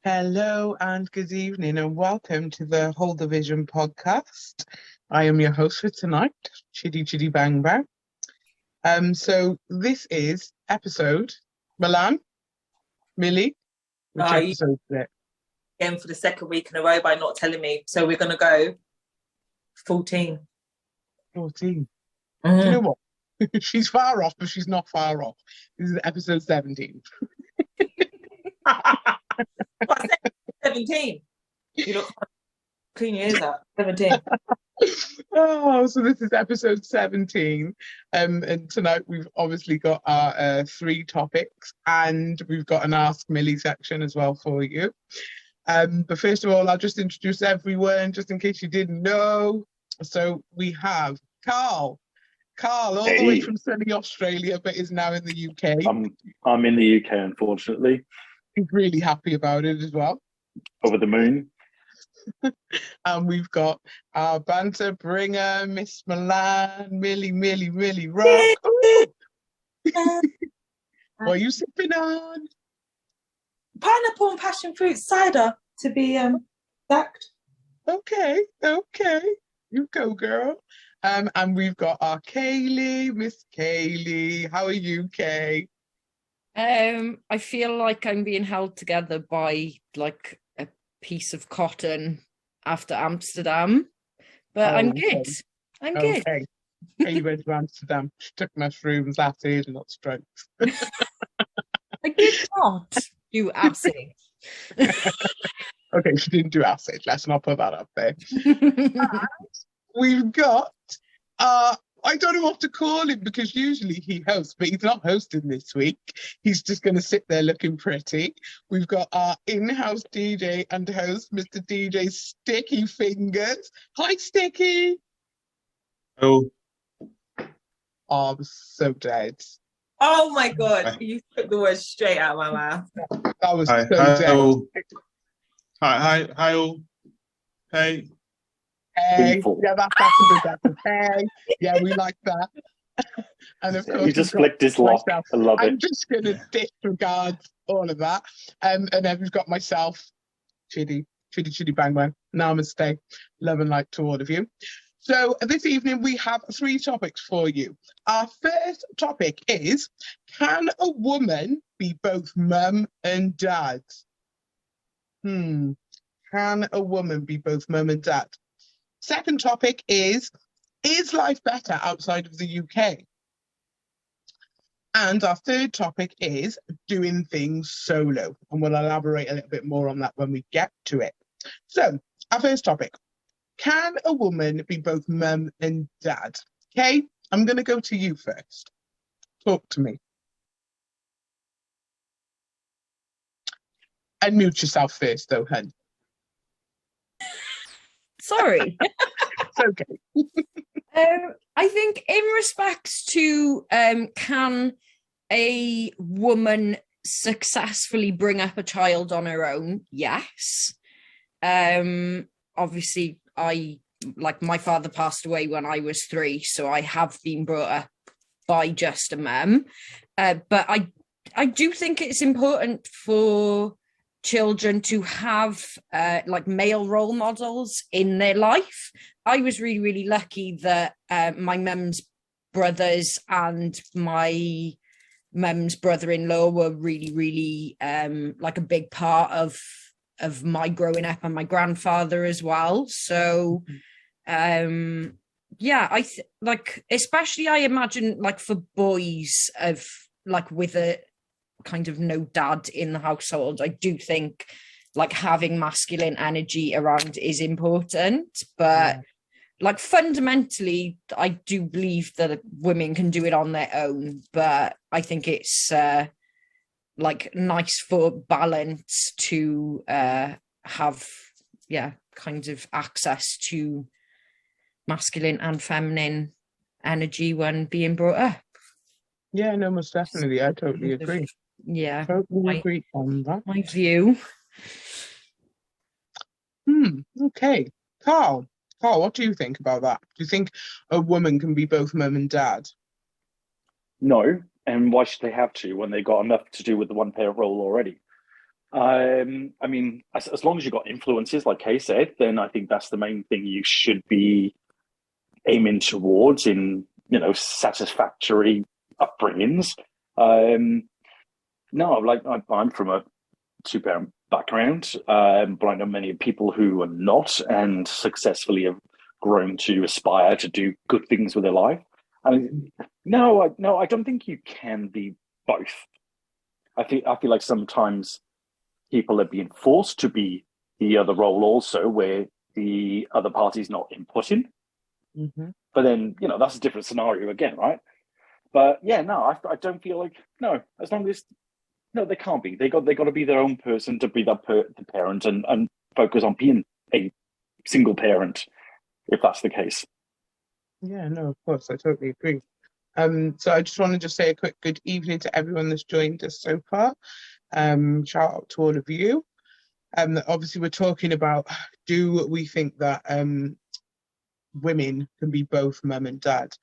Hello and good evening, and welcome to the Hold the Vision podcast. I am your host for tonight, Chitty Chitty Bang Bang. So this is episode Milan, Millie. Which You episode is it? again for the second week in a row by not telling me. So we're gonna go 14. 14. Do you know Mm. what? She's far off, but she's not far off. This is episode 17. What, 17. You look clean your ears out. 17. Oh, so this is episode 17. And tonight we've obviously got our three topics, and we've got an Ask Millie section as well for you. But first of all, I'll just introduce everyone, just in case you didn't know. So we have Carl. Carl, all the way Hey. from sunny Australia, but is now in the UK. I'm in the UK, unfortunately. He's really happy about it as well. Over the moon. And we've got our banter bringer, Miss Milan, Millie Rock. Ooh. What are you sipping on? Pineapple and passion fruit cider to be stacked. Okay. You go, girl. And we've got our Kaylee, Miss Kaylee. How are you, Kay? I feel like I'm being held together by like a piece of cotton after Amsterdam, but I'm okay. good. I'm good. Okay. Kay went to Amsterdam. She took mushrooms, acid, and not strokes. I did not do acid. Okay, she didn't do acid. Let's not put that up there. We've got I don't know what to call him because usually he hosts, but he's not hosting this week. He's just going to sit there looking pretty. We've got our in-house DJ and host, Mr. DJ Sticky Fingers. Hi, Sticky. Oh, Oh, I'm so dead. Oh my god, you took the words straight out of my mouth. That was hi, so hi dead. all. Hi all. Hey, Hey, People. yeah, that's a bit better. Hey, yeah, we like that. And of course, He just we've got flicked his lock. myself. I love I'm it. just going to disregard all of that. And then we've got myself, Chitty Bang Bang. Namaste. Love and light to all of you. So this evening we have three topics for you. Our first topic is, can a woman be both mum and dad? Can a woman be both mum and dad? Second topic is life better outside of the UK? And our third topic is doing things solo. And we'll elaborate a little bit more on that when we get to it. So, our first topic. Can a woman be both mum and dad? Okay, I'm going to go to you first. Talk to me. Unmute yourself first, though, hun. Sorry. It's okay. I think in respects to can a woman successfully bring up a child on her own? Yes. Obviously, my father passed away when I was 3, so I have been brought up by just a mum. But I do think it's important for children to have male role models in their life. I was really, really lucky that my mum's brothers and my mum's brother-in-law were really, really a big part of my growing up, and my grandfather as well. So especially I imagine for boys of with a kind of no dad in the household, I do think having masculine energy around is important, but fundamentally I do believe that women can do it on their own, but I think it's nice for balance to have kind of access to masculine and feminine energy when being brought up. Yeah, no, most definitely. I totally agree. Yeah, Totally agree on that. my view. Okay. Carl, what do you think about that? Do you think a woman can be both mum and dad? No, and why should they have to when they got enough to do with the one parent role already? I mean, as long as you've got influences, like Kay said, then I think that's the main thing you should be aiming towards in, satisfactory upbringings. No, like I'm from a two-parent background, but I know many people who are not and successfully have grown to aspire to do good things with their life. And no, I don't think you can be both. I feel like sometimes people are being forced to be the other role also, where the other party's not inputting. Mm-hmm. But then, that's a different scenario again, right? But yeah, no, I don't feel like, no, as long as, no, they can't be. They got to be their own person to be the parent and focus on being a single parent, if that's the case. Yeah, no, of course, I totally agree. So I just want to just say a quick good evening to everyone that's joined us so far. Shout out to all of you. Obviously, we're talking about, do we think that women can be both mum and dad?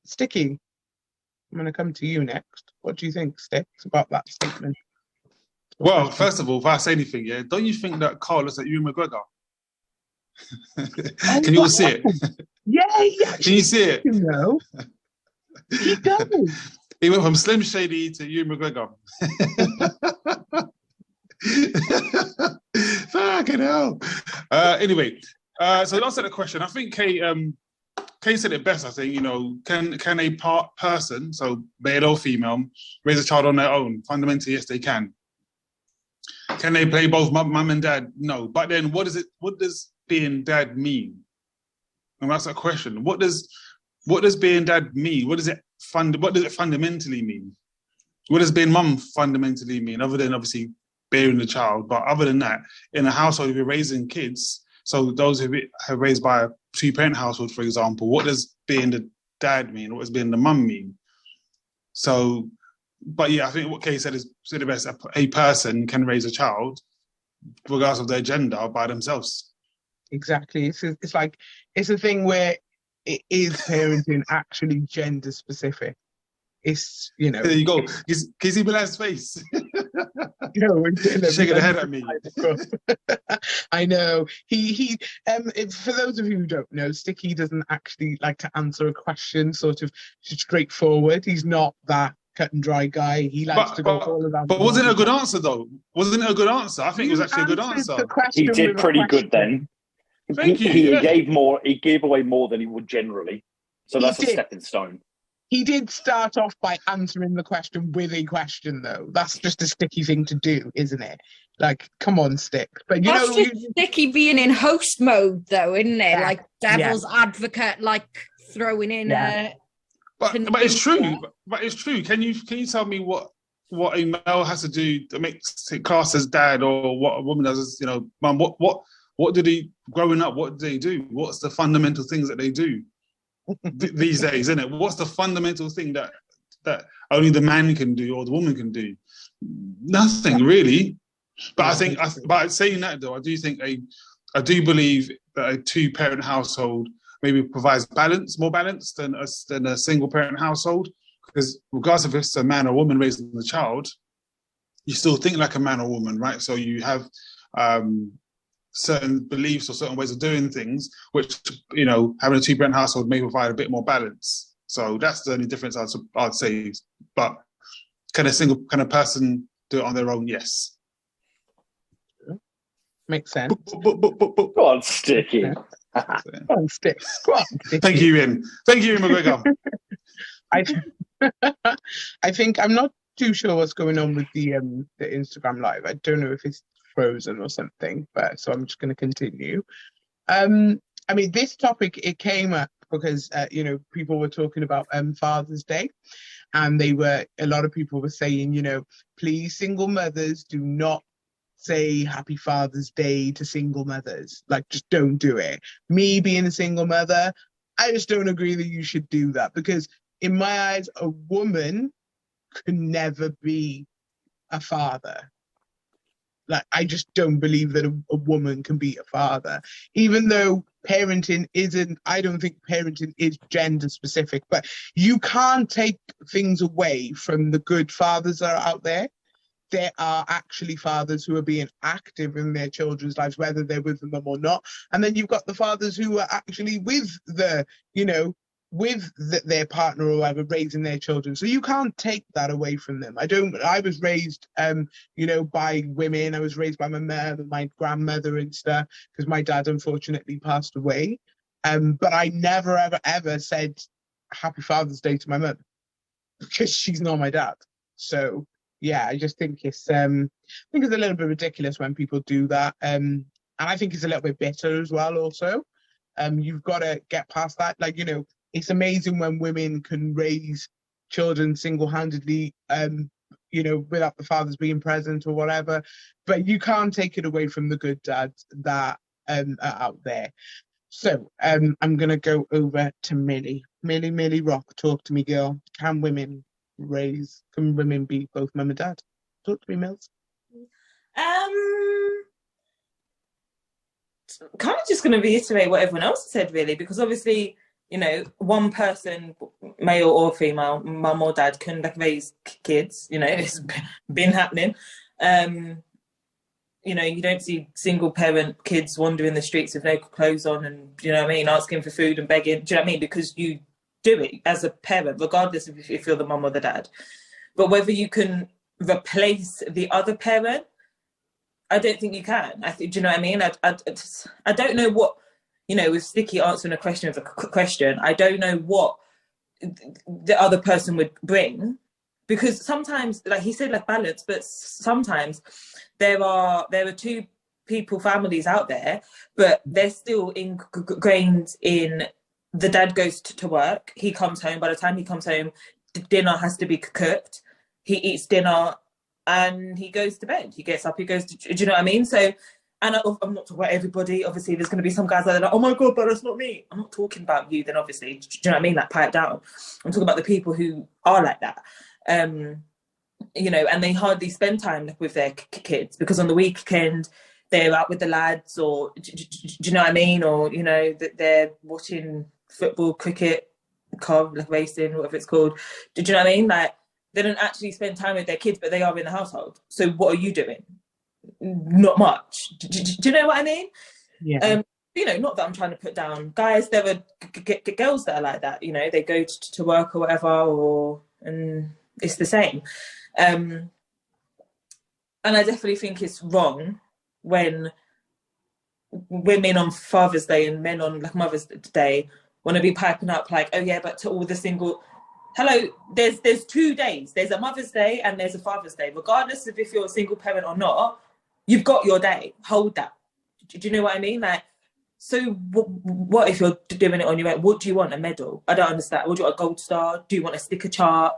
Sticky, I'm going to come to you next. What do you think, Sticks, about that statement? Well, first of all, if I say anything, yeah, don't you think that Carl looks like Ewan McGregor? Can you all see it? Yeah, Can you see it? He does. He went from Slim Shady to Ewan McGregor. Fucking hell. Anyway, so to answer the question, I think Kay said it best. I think, can a person, so male or female, raise a child on their own? Fundamentally, yes, they can. Can they play both mum and dad? No. But then, what does being dad mean? And that's a question. What does being dad mean? What does it fundamentally mean? What does being mum fundamentally mean? Other than obviously bearing the child, but other than that, in a household, if you're raising kids, so those who have raised by a two-parent household, for example, what does being the dad mean? What does being the mum mean? So, but yeah, I think what Kay said is the best. A person can raise a child, regardless of their gender, by themselves. Exactly. It's like, it's a thing where it is parenting actually gender specific. It's, There you go. Can you see Milan's face? Shaking the head at me. I know. He for those of you who don't know, Sticky doesn't actually like to answer a question sort of straightforward. He's not that cut and dry guy. He likes to go all around. But wasn't it a good answer though? Wasn't it a good answer? I think it was actually a good answer. He did pretty good then. Thank you. He gave away more than he would generally. So that's a stepping stone. He did start off by answering the question with a question, though. That's just a Sticky thing to do, isn't it? Like, come on, Stick. But that's just Sticky being in host mode, though, isn't it? Yeah. Like devil's advocate, like throwing in a. But it's true. But it's true. Can you tell me what a male has to do to make class as dad, or what a woman does as mum? What did he growing up? What do they do? What's the fundamental things that they do these days? Isn't it? What's the fundamental thing that only the man can do or the woman can do? Nothing really. But by saying that though, I do believe that a two-parent household maybe provides more balance than a single-parent household. Because regardless if it's a man or woman raising the child, you still think like a man or woman, right? So you have certain beliefs or certain ways of doing things, which, having a two-parent household may provide a bit more balance. So that's the only difference I'd say. But can a person do it on their own? Yes. Makes sense. Go on, Sticky. Go on, Stick. Go on, Sticky. Thank you, Ian. Thank you, Ian McGregor. I think I'm not too sure what's going on with the Instagram live. I don't know if it's frozen or something, but so I'm just going to continue. I mean, this topic, it came up because people were talking about Father's Day, and a lot of people were saying, please, single mothers, do not say Happy Father's Day to single mothers. Like, just don't do it. Me being a single mother, I just don't agree that you should do that, because in my eyes, a woman can never be a father. Like, I just don't believe that a woman can be a father, even though parenting isn't, I don't think parenting is gender specific, but you can't take things away from the good fathers that are out there. there are actually fathers who are being active in their children's lives, whether they're with them or not. And then you've got the fathers who are actually with the, you know, with their partner or whatever, raising their children. So you can't take that away from them. I was raised, you know, by women. I was raised by my mum and my grandmother and stuff, because my dad unfortunately passed away. But I never, ever, ever said Happy Father's Day to my mum, because she's not my dad. So yeah, I just think it's a little bit ridiculous when people do that. And I think it's a little bit bitter as well also. You've got to get past that. Like, you know, it's amazing when women can raise children single-handedly, you know, without the fathers being present or whatever. But you can't take it away from the good dads that are out there. So I'm going to go over to Millie. Millie Rock, talk to me, girl. Can women be both mum and dad? Talk to me, Mills. Kind of just going to reiterate what everyone else said, really, because obviously, you know, one person, male or female, mum or dad, can like raise kids. You know, it's been happening. You know, you don't see single parent kids wandering the streets with no clothes on and, you know what I mean, asking for food and begging. Do you know what I mean? Because you do it as a parent, regardless of if you're the mum or the dad. But whether you can replace the other parent, I don't think you can. Do you know what I mean? I don't know what, you know, with Sticky answering a question with a question, I don't know what the other person would bring, because sometimes, like he said, like balance, but sometimes there are two families out there, but they're still ingrained in the dad goes to work, he comes home, by the time he comes home, dinner has to be cooked, he eats dinner and he goes to bed, he gets up, he goes to, do you know what I mean? So, and I'm not talking about everybody, obviously there's going to be some guys that are like, oh my God, but that's not me. I'm not talking about you then, obviously, do you know what I mean? Like, pipe down. I'm talking about the people who are like that. You know, and they hardly spend time with their kids, because on the weekend they're out with the lads, or do you know what I mean? Or, you know, that they're watching football, cricket, car racing, whatever it's called. Do you know what I mean? Like, they don't actually spend time with their kids, but they are in the household. So what are you doing? Not much. Do you know what I mean? Yeah. You know, not that I'm trying to put down guys. There are girls that are like that. You know, they go to work or whatever, and it's the same. And I definitely think it's wrong when women on Father's Day and men on like Mother's Day want to be piping up like, oh yeah, but to all the single. Hello, there's 2 days. There's a Mother's Day and there's a Father's Day. Regardless of if you're a single parent or not, you've got your day. Hold that. Do you know what I mean? Like, so what if you're doing it on your own? What do you want? A medal? I don't understand. What do you want? A gold star? Do you want a sticker chart?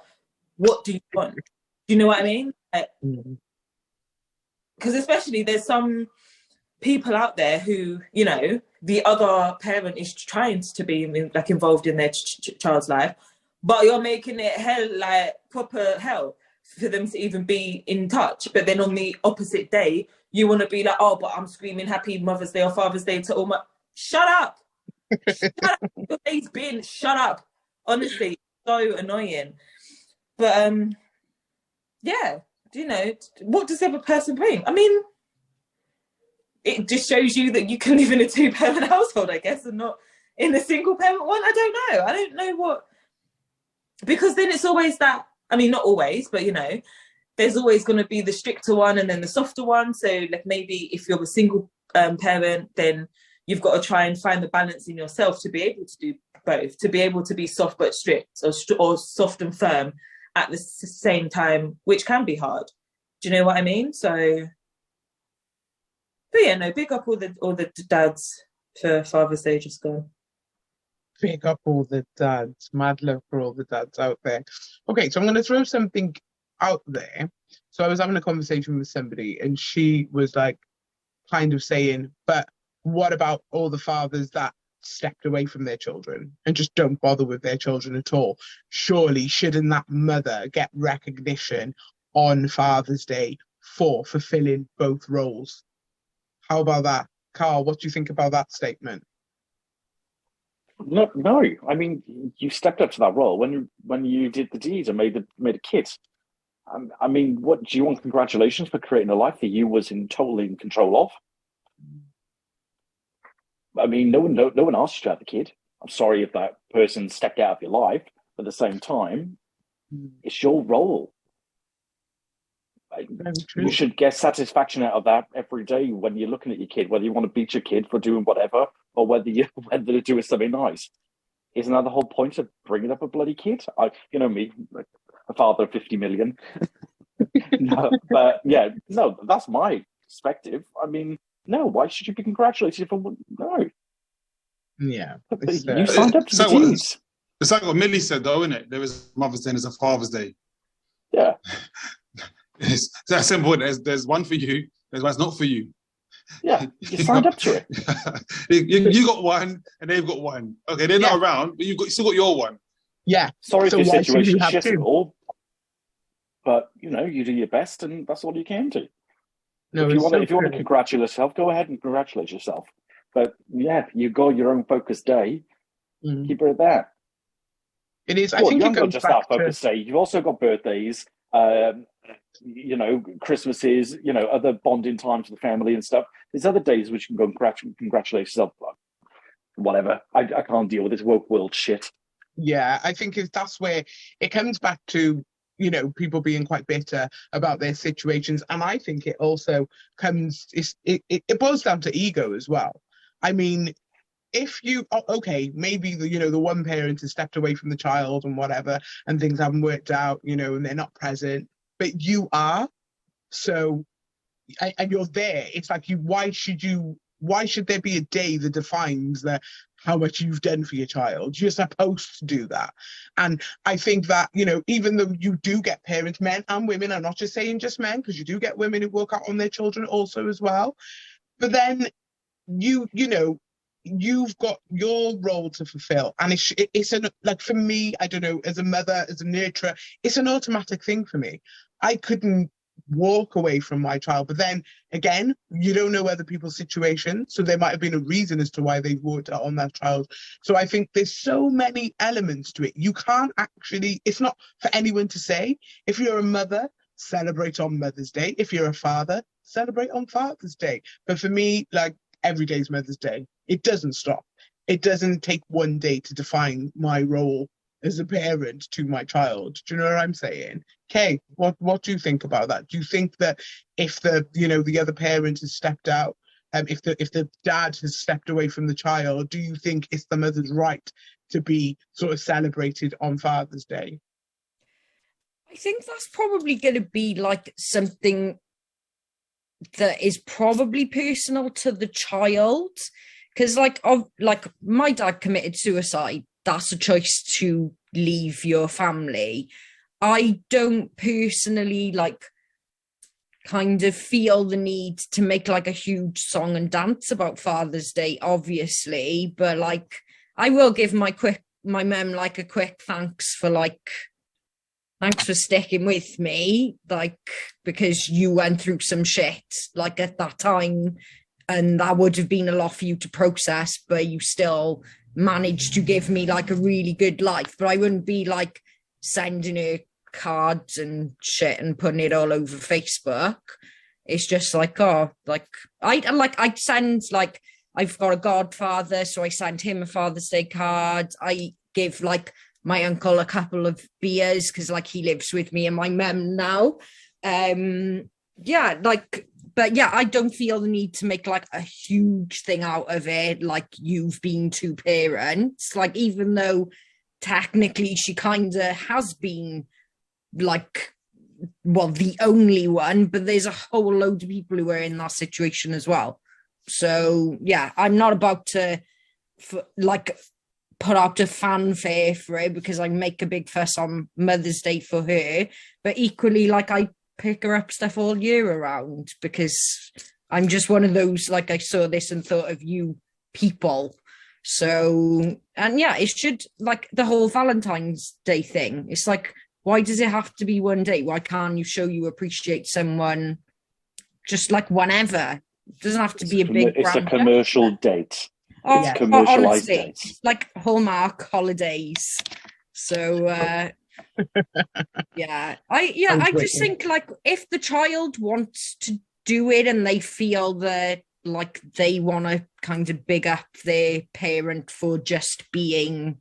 What do you want? Do you know what I mean? Because especially there's some people out there who, you know, the other parent is trying to be like involved in their child's life, but you're making it hell, like proper hell, for them to even be in touch. But then on the opposite day, you want to be like, oh, but I'm screaming Happy Mother's Day or Father's Day to all my... Shut up! Shut up! Your day's been... Shut up! Honestly, so annoying. But, yeah, you know, what does every person bring? I mean, it just shows you that you can live in a two-parent household, I guess, and not in a single-parent one. I don't know what... Because then it's always that, I mean, not always, but, you know, there's always going to be the stricter one and then the softer one. So, like, maybe if you're a single parent, then you've got to try and find the balance in yourself to be able to do both, to be able to be soft but strict, or soft and firm at the same time, which can be hard. Do you know what I mean? So, but yeah, no, big up all the dads for Father's Day just gone. Big up all the dads. Mad love for all the dads out there. Okay, so I'm going to throw something out there. So I was having a conversation with somebody and she was like kind of saying, but what about all the fathers that stepped away from their children and just don't bother with their children at all? Surely shouldn't that mother get recognition on Father's Day for fulfilling both roles? How about that? Carl, what do you think about that statement? No. I mean, you stepped up to that role when you did the deed and made a kid. I mean, what do you want? Congratulations for creating a life that you was totally in control of. I mean, no one asked you to have a kid. I'm sorry if that person stepped out of your life, but at the same time, it's your role. You should get satisfaction out of that every day when you're looking at your kid, whether you want to beat your kid for doing whatever, or whether they're doing something nice. Isn't that the whole point of bringing up a bloody kid? You know me, a father of 50 million. No, but yeah, no, that's my perspective. I mean, no, why should you be congratulated for no? Yeah, you signed up to the teams. It's like what Millie said, though, isn't it? There is Mother's Day and there's a Father's Day. Yeah. It's that simple. There's one for you, there's one's not for you. Yeah, you signed up to it. you got one and they've got one. Okay, they're not around, but you still got your one. Yeah. Sorry if your situation's shit at all, but you do your best and that's all you can do. No, if you want to congratulate yourself, go ahead and congratulate yourself. But yeah, you got your own focused day. Keep it at that. It is. I think you haven't got just that focused day. You've also got birthdays. Christmases, other bonding times with the family and stuff. There's other days which you can go and congratulate yourself. Whatever. I can't deal with this woke world shit. Yeah, I think that's where it comes back to, people being quite bitter about their situations. And I think it also it boils down to ego as well. I mean, if you, maybe the one parent has stepped away from the child and whatever, and things haven't worked out, and they're not present, but you are, so, and you're there. It's like, why should there be a day that defines how much you've done for your child? You're supposed to do that. And I think that, even though you do get parents, men and women, I'm not just saying just men, because you do get women who work out on their children also as well. But then you've got your role to fulfill. And it's for me, I don't know, as a mother, as a nurturer, it's an automatic thing for me. I couldn't walk away from my child. But then again, you don't know other people's situations. So there might have been a reason as to why they worked out on that child. So I think there's so many elements to it. You can't actually, it's not for anyone to say. If you're a mother, celebrate on Mother's Day. If you're a father, celebrate on Father's Day. But for me, every day's Mother's Day. It doesn't stop. It doesn't take one day to define my role as a parent to my child. Do you know what I'm saying? Kay, what do you think about that? Do you think that if the other parent has stepped out, if the dad has stepped away from the child, do you think it's the mother's right to be sort of celebrated on Father's Day? I think that's probably going to be something that is probably personal to the child, because my dad committed suicide. That's a choice to leave your family. I don't personally kind of feel the need to make a huge song and dance about Father's Day, obviously, but I will give my mum a quick thanks for sticking with me, because you went through some shit at that time, and that would have been a lot for you to process, but you still managed to give me a really good life. But I wouldn't be sending her cards and shit and putting it all over Facebook. It's just I'd send I've got a godfather, so I send him a Father's Day card. I give my uncle a couple of beers because he lives with me and my mum now. But yeah, I don't feel the need to make a huge thing out of it, you've been two parents. Even though technically she kind of has been the only one, but there's a whole load of people who are in that situation as well. So yeah, I'm not about to put out a fanfare for it because I make a big fuss on Mother's Day for her, but equally I pick her up stuff all year around because I'm just one of those I saw this and thought of you people. So, and yeah, it should the whole Valentine's Day thing. It's why does it have to be one day? Why can't you show you appreciate someone just whenever? It doesn't have to be a big. It's a commercial date. It's commercialized dates. Hallmark holidays. So Yeah, I was I just waiting. think like if the child wants to do it and they feel that like they want to kind of big up their parent for just being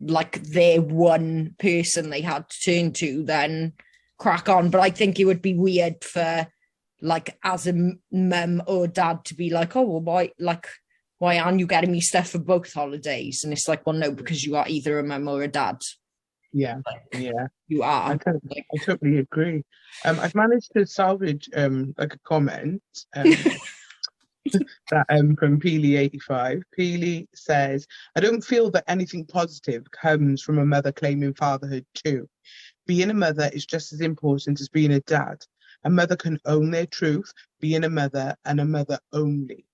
like their one person they had to turn to, then crack on. But I think it would be weird for like as a mum or dad to be like, oh well, why aren't you getting me stuff for both holidays? And it's like, well, no, because you are either a mum or a dad. Yeah, yeah. You I are. totally, Like, I totally agree. I've managed to salvage like a comment that from Peely85. Peely says, I don't feel that anything positive comes from a mother claiming fatherhood too. Being a mother is just as important as being a dad. A mother can own their truth, being a mother and a mother only.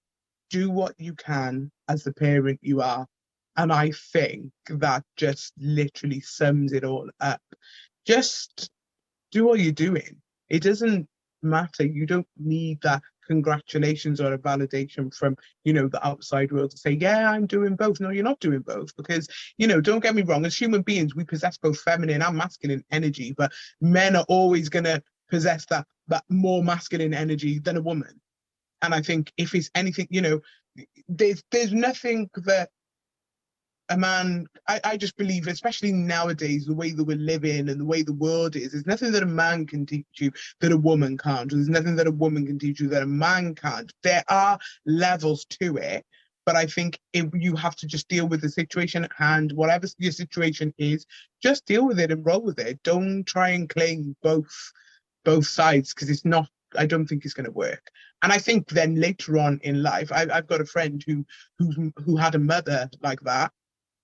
Do what you can as the parent you are. And I think that just literally sums it all up. Just do what you're doing. It doesn't matter. You don't need that congratulations or a validation from, the outside world to say, yeah, I'm doing both. No, you're not doing both because, don't get me wrong, as human beings, we possess both feminine and masculine energy, but men are always going to possess that more masculine energy than a woman. And I think if it's anything, there's nothing that a man, I just believe, especially nowadays, the way that we're living and the way the world is, there's nothing that a man can teach you that a woman can't. There's nothing that a woman can teach you that a man can't. There are levels to it, but I think you have to just deal with the situation at hand, whatever your situation is, just deal with it and roll with it. Don't try and claim both sides because it's not. I don't think it's going to work. And I think then later on in life, I've got a friend who had a mother like that,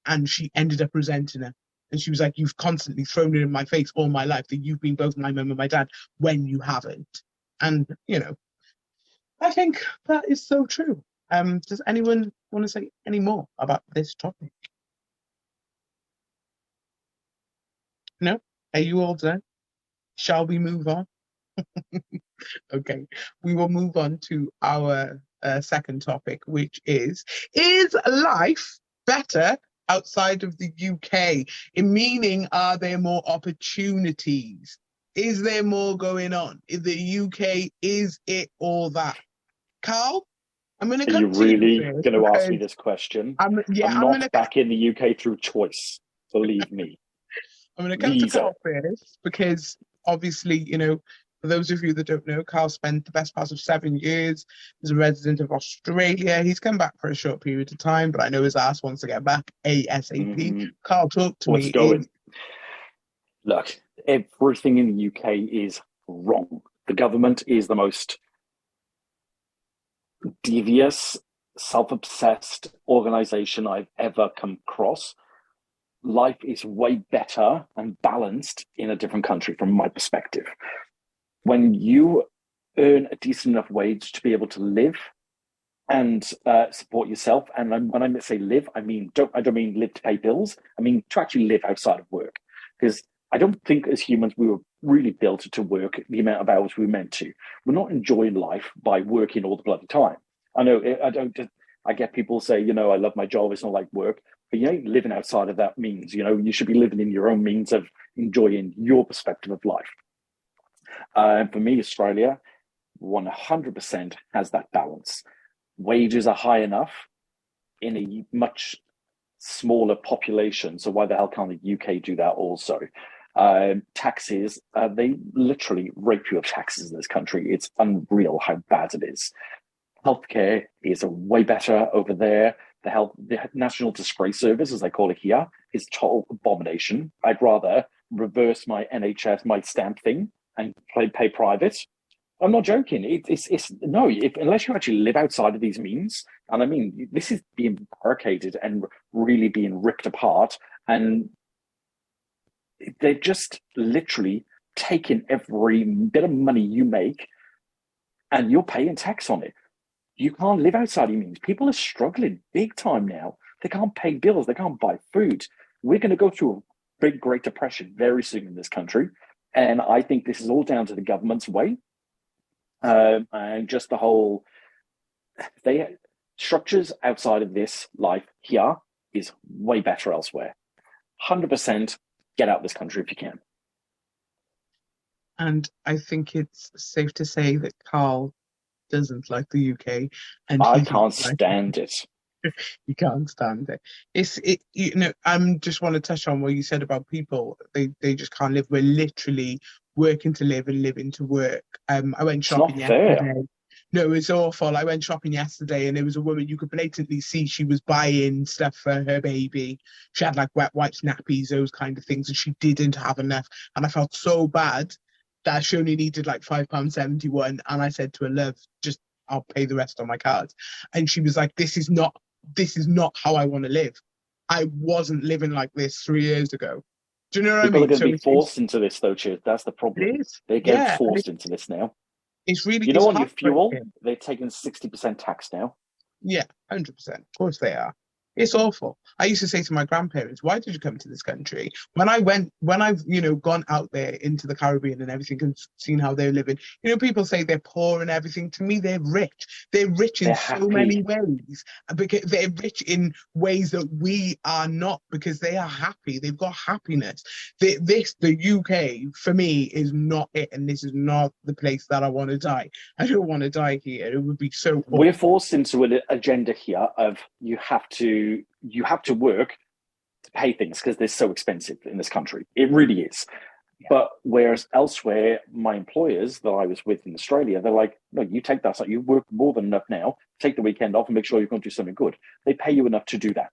and she ended up resenting her. And she was like, you've constantly thrown it in my face all my life that you've been both my mum and my dad when you haven't. And, I think that is so true. Does anyone want to say any more about this topic? No? Are you all done? Shall we move on? Okay, we will move on to our second topic, which is life better outside of the UK? Meaning, are there more opportunities? Is there more going on? In the UK, is it all that? Carl, I'm going to Are you come to you really first going to ask me because this question? I'm going not to back in the UK through choice, believe me. I'm going to come to Visa. Carl first because obviously, for those of you that don't know, Carl spent the best part of 7 years as a resident of Australia. He's come back for a short period of time, but I know his ass wants to get back ASAP. Carl, talk to What's me. going? Look, everything in the UK is wrong. The government is the most devious, self-obsessed organization I've ever come across. Life is way better and balanced in a different country from my perspective. When you earn a decent enough wage to be able to live and support yourself, and when I say live, I don't mean live to pay bills. I mean to actually live outside of work, because I don't think as humans we were really built to work the amount of hours we were meant to. We're not enjoying life by working all the bloody time. I know I get people say, I love my job, it's not like work, but you ain't living outside of that means. You should be living in your own means of enjoying your perspective of life. For me, Australia 100% has that balance. Wages are high enough in a much smaller population, so why the hell can't the UK do that also? Taxes, they literally rape you of taxes in this country. It's unreal how bad it is. Healthcare is way better over there. The National Disgrace Service, as they call it here, is total abomination. I'd rather reverse my NHS, my stamp thing, and pay private. I'm not joking. Unless you actually live outside of these means, and I mean, this is being barricaded and really being ripped apart, and they're just literally taking every bit of money you make, and you're paying tax on it. You can't live outside your means. People are struggling big time now. They can't pay bills. They can't buy food. We're going to go through a big Great Depression very soon in this country. And I think this is all down to the government's way. And just the whole, structures outside of this life here is way better elsewhere. 100% get out of this country if you can. And I think it's safe to say that Carl doesn't like the UK, and I he can't doesn't like stand it. You can't stand it. You know, I'm just want to touch on what you said about people. They just can't live. We're literally working to live and living to work. I went It's shopping not fair. yesterday. No, it's awful. I went shopping yesterday and there was a woman, you could blatantly see she was buying stuff for her baby. She had like wet wipes, nappies, those kind of things, and she didn't have enough. And I felt so bad that she only needed like £5.71. And I said to her, love, just I'll pay the rest on my card. And she was like, this is not how I want to live. I wasn't living like this 3 years ago. Do you know what People I mean? are going to be forced into this, though, Chid. That's the problem. It is. They're getting Yeah, forced into this now. It's really, You know, it's on your fuel, heartbreaking. they're taking 60% tax now. Yeah, 100%. Of course they are. It's awful. I used to say to my grandparents, why did you come to this country? When I've, you know, gone out there into the Caribbean and everything and seen how they're living, you know, people say they're poor and everything. To me, they're rich. They're rich in They're so happy. many ways. Because they're rich in ways that we are not, because they are happy. They've got happiness. The UK, for me, is not it. And this is not the place that I want to die. I don't want to die here. It would be so awful. We're forced into an agenda here of you have to work to pay things because they're so expensive in this country. It really is. Yeah. But whereas elsewhere, my employers that I was with in Australia, they're like, no, you take that. You work more than enough now. Take the weekend off and make sure you're going to do something good. They pay you enough to do that.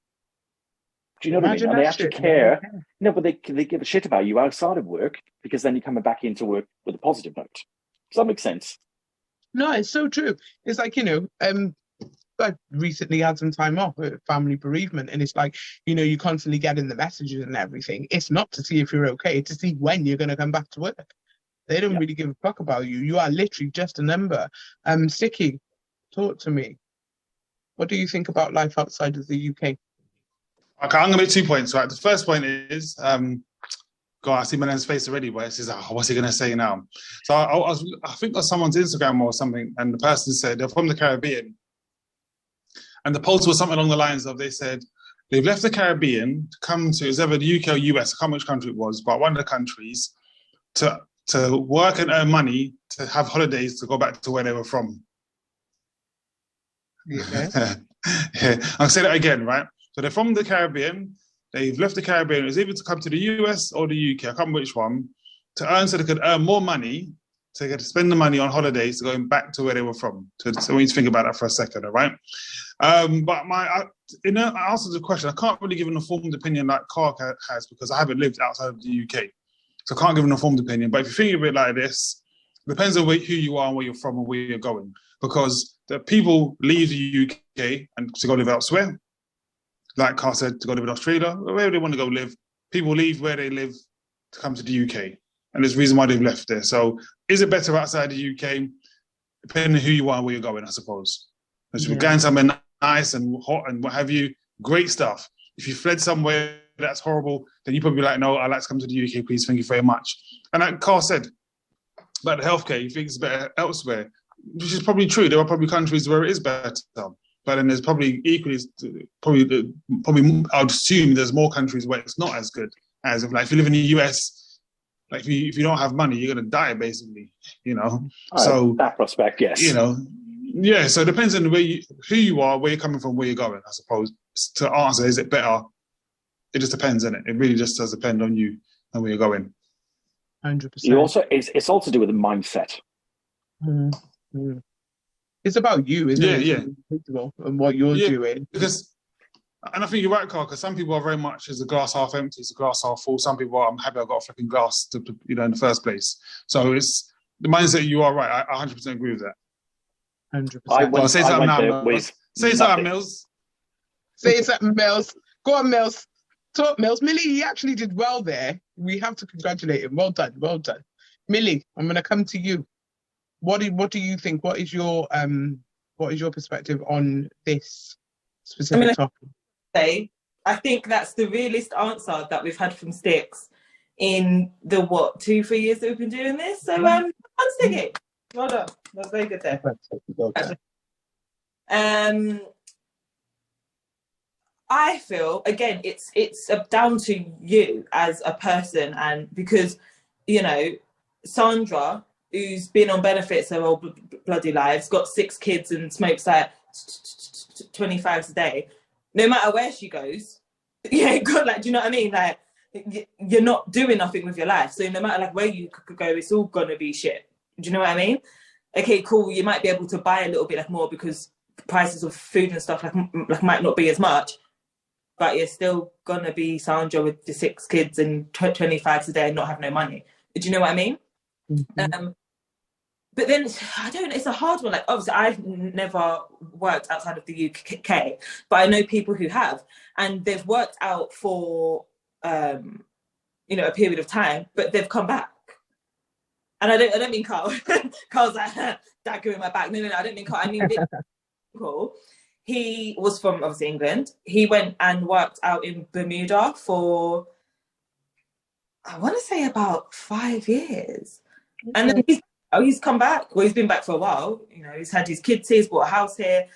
Do you know what I mean? And they actually care. No, but they give a shit about you outside of work because then you're coming back into work with a positive note. Does that make sense? No, it's so true. It's like, you know, I recently had some time off with family bereavement, and it's like, you know, you constantly get in the messages and everything. It's not to see if you're okay, it's to see when you're going to come back to work. They don't really give a fuck about you. You are literally just a number. Sticky, talk to me. What do you think about life outside of the UK? Okay, I'm going to make 2 points, right? The first point is, God, I see my man's face already, where it says, oh, what's he going to say now? So I think on someone's Instagram or something, and the person said they're from the Caribbean. And the post was something along the lines of, they said, they've left the Caribbean to come to, it was either the UK or US, I can't remember which country it was, but one of the countries, to work and earn money, to have holidays, to go back to where they were from. Yeah. Yeah. I'll say that again, right? So they're from the Caribbean, they've left the Caribbean, it was either to come to the US or the UK, I can't remember which one, to earn so they could earn more money, so they could spend the money on holidays to going back to where they were from. So we need to think about that for a second, all right? But in answer to the question, I can't really give an informed opinion like Clark has because I haven't lived outside of the UK. So I can't give an informed opinion. But if you think of it like this, it depends on who you are and where you're from and where you're going. Because the people leave the UK and to go live elsewhere. Like Carl said, to go live in Australia, wherever they want to go live. People leave where they live to come to the UK. And there's a reason why they've left there. So is it better outside the UK? Depending on who you are and where you're going, I suppose. If you're going somewhere nice and hot and what have you, great stuff. If you fled somewhere that's horrible, then you probably be like, no, I'd like to come to the UK, please, thank you very much. And like Carl said about the healthcare, you think it's better elsewhere, which is probably true. There are probably countries where it is better. But then there's probably equally, probably I'd assume there's more countries where it's not as good as if you live in the US, like if you don't have money, you're gonna die basically, you know. So that prospect, yes. You know, yeah. So it depends on who you are, where you're coming from, where you're going. I suppose to answer, is it better? It just depends, isn't it? It really just does depend on you and where you're going. 100%. You also, it's all to do with the mindset. Mm-hmm. It's about you, isn't it? Yeah. And what you're doing. And I think you're right, Carl, because some people are very much, is the glass half empty, is the glass half full. Some people are, I'm happy I got a flipping glass to in the first place. So it's the mindset, you are right. I 100% agree with that. 100%. Say something now, Mills. Say something, Mills. Say something, Mills. Go on, Mills. Talk, Mills. Millie, he actually did well there. We have to congratulate him. Well done. Millie, I'm going to come to you. What do you think? What is your perspective on this specific topic? I think that's the realist answer that we've had from Sticks in the 2-3 years that we've been doing this. So I'm Sticky. Well done. That's very good there. I feel, again, it's down to you as a person, and because, you know, Sandra, who's been on benefits her whole bloody lives, got 6 kids and smokes like 25s a day. No matter where she goes, yeah, good. Like, do you know what I mean? Like, you're not doing nothing with your life. So no matter like where you could go, it's all gonna be shit. Do you know what I mean? Okay, cool. You might be able to buy a little bit like more because prices of food and stuff like might not be as much, but you're still gonna be Sandra with the 6 kids and 25s a day and not have no money. Do you know what I mean? Mm-hmm. But then I don't know, it's a hard one. Like, obviously I've never worked outside of the UK, but I know people who have, and they've worked out for you know, a period of time, but they've come back. And I don't mean Carl. Carl's like dagger in my back. No, I don't mean Carl. I mean Carl. He was from obviously England. He went and worked out in Bermuda for, I want to say, about 5 years. And then he's come back. Well, he's been back for a while. You know, he's had his kids here, he's bought a house here,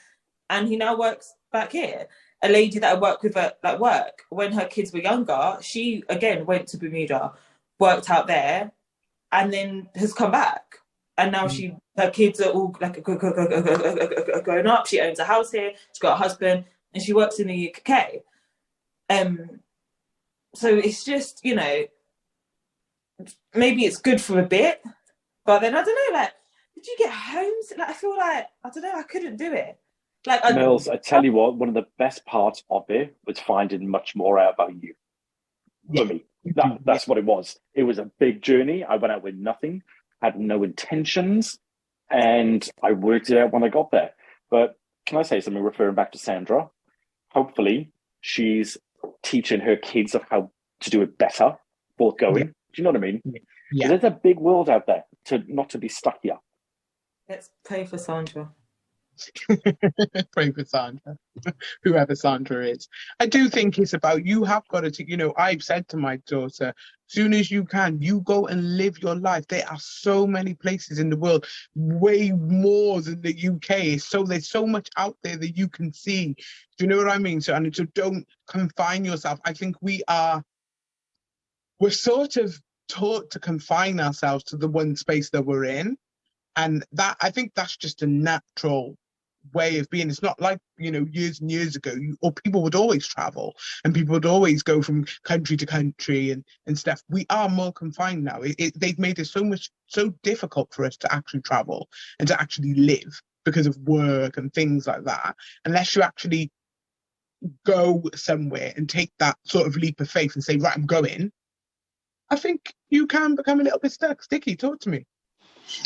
and he now works back here. A lady that I work with at work, when her kids were younger, she again went to Bermuda, worked out there, and then has come back. And now her kids are all like grown up. She owns a house here. She's got a husband, and she works in the UK. So it's just, you know, maybe it's good for a bit, but then I don't know. Like, did you get home? Like, I feel like I don't know. I couldn't do it. Like, Mills, I tell you what, one of the best parts of it was finding much more out about you. For me, that's what it was. It was a big journey. I went out with nothing, had no intentions, and I worked it out when I got there. But can I say something referring back to Sandra? Hopefully, she's teaching her kids of how to do it better, both going. Do you know what I mean? Yeah. There's a big world out there not to be stuck here. Let's pray for Sandra. Pray for Sandra, whoever Sandra is. I do think it's about, you have got to, you know, I've said to my daughter, soon as you can, you go and live your life. There are so many places in the world, way more than the UK. So there's so much out there that you can see. Do you know what I mean? So don't confine yourself. I think we're sort of taught to confine ourselves to the one space that we're in. And that, I think that's just a natural way of being. It's not like, you know, years and years ago, or people would always travel and people would always go from country to country and stuff. We are more confined now. They've made it so difficult for us to actually travel and to actually live because of work and things like that. Unless you actually go somewhere and take that sort of leap of faith and say, right, I'm going, I think you can become a little bit sticky. Talk to me.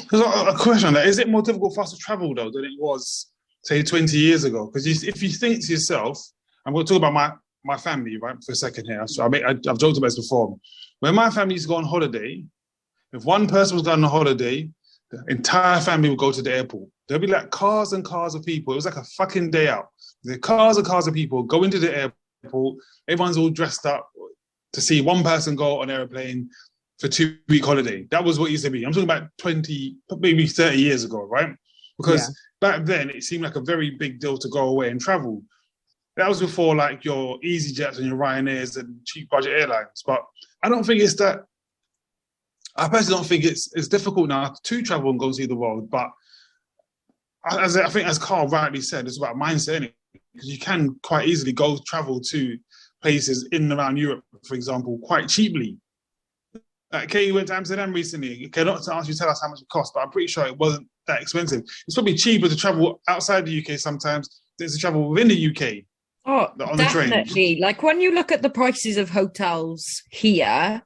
There's a question on that. Is it more difficult for us to travel, though, than it was, say, 20 years ago? Because if you think to yourself, I'm going to talk about my family, right, for a second here. So I've joked about this before. When my family used to go on holiday, if one person was going on holiday, the entire family would go to the airport. There'd be like cars and cars of people. It was like a fucking day out. The cars and cars of people go into the airport. Everyone's all dressed up to see one person go on an airplane for 2-week holiday. That was what it used to be. I'm talking about 20, maybe 30 years ago, right? Because back then it seemed like a very big deal to go away and travel. That was before like your EasyJets and your Ryanairs and cheap budget airlines. But I don't think it's that. I personally don't think it's difficult now to travel and go and see the world. But I think, as Carl rightly said, it's about mindset, because you can quite easily go travel to places in and around Europe, for example, quite cheaply. Katie went to Amsterdam recently. Okay, not to ask you to tell us how much it cost, but I'm pretty sure it wasn't that expensive. It's probably cheaper to travel outside the UK sometimes than to travel within the UK. Oh, on definitely. The train. Like when you look at the prices of hotels here,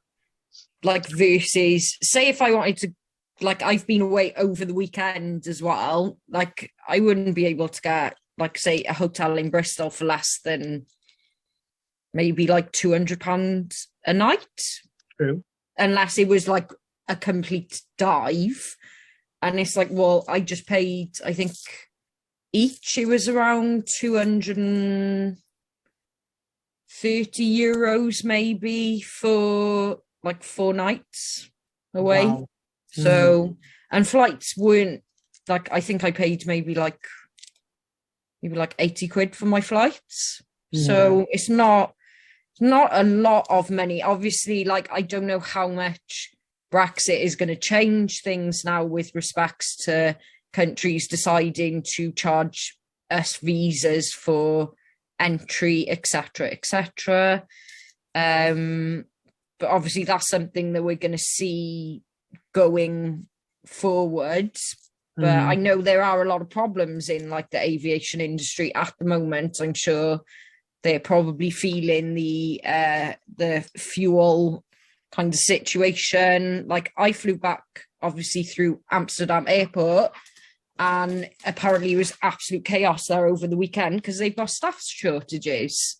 like versus, say if I wanted to, like I've been away over the weekend as well, like I wouldn't be able to get, like say, a hotel in Bristol for less than maybe like £200 a night. True. Unless it was like a complete dive. And it's like, well, I just paid, I think each, it was around €230 maybe for like 4 nights away. Wow. So, and flights weren't like, I think I paid maybe like £80 for my flights. So it's not a lot of money. Obviously, like, I don't know how much Brexit is going to change things now with respects to countries deciding to charge us visas for entry, etc., etc. But obviously that's something that we're going to see going forward. But I know there are a lot of problems in like the aviation industry at the moment. I'm sure they're probably feeling the fuel kind of situation. Like, I flew back obviously through Amsterdam airport, and apparently it was absolute chaos there over the weekend because they've got staff shortages.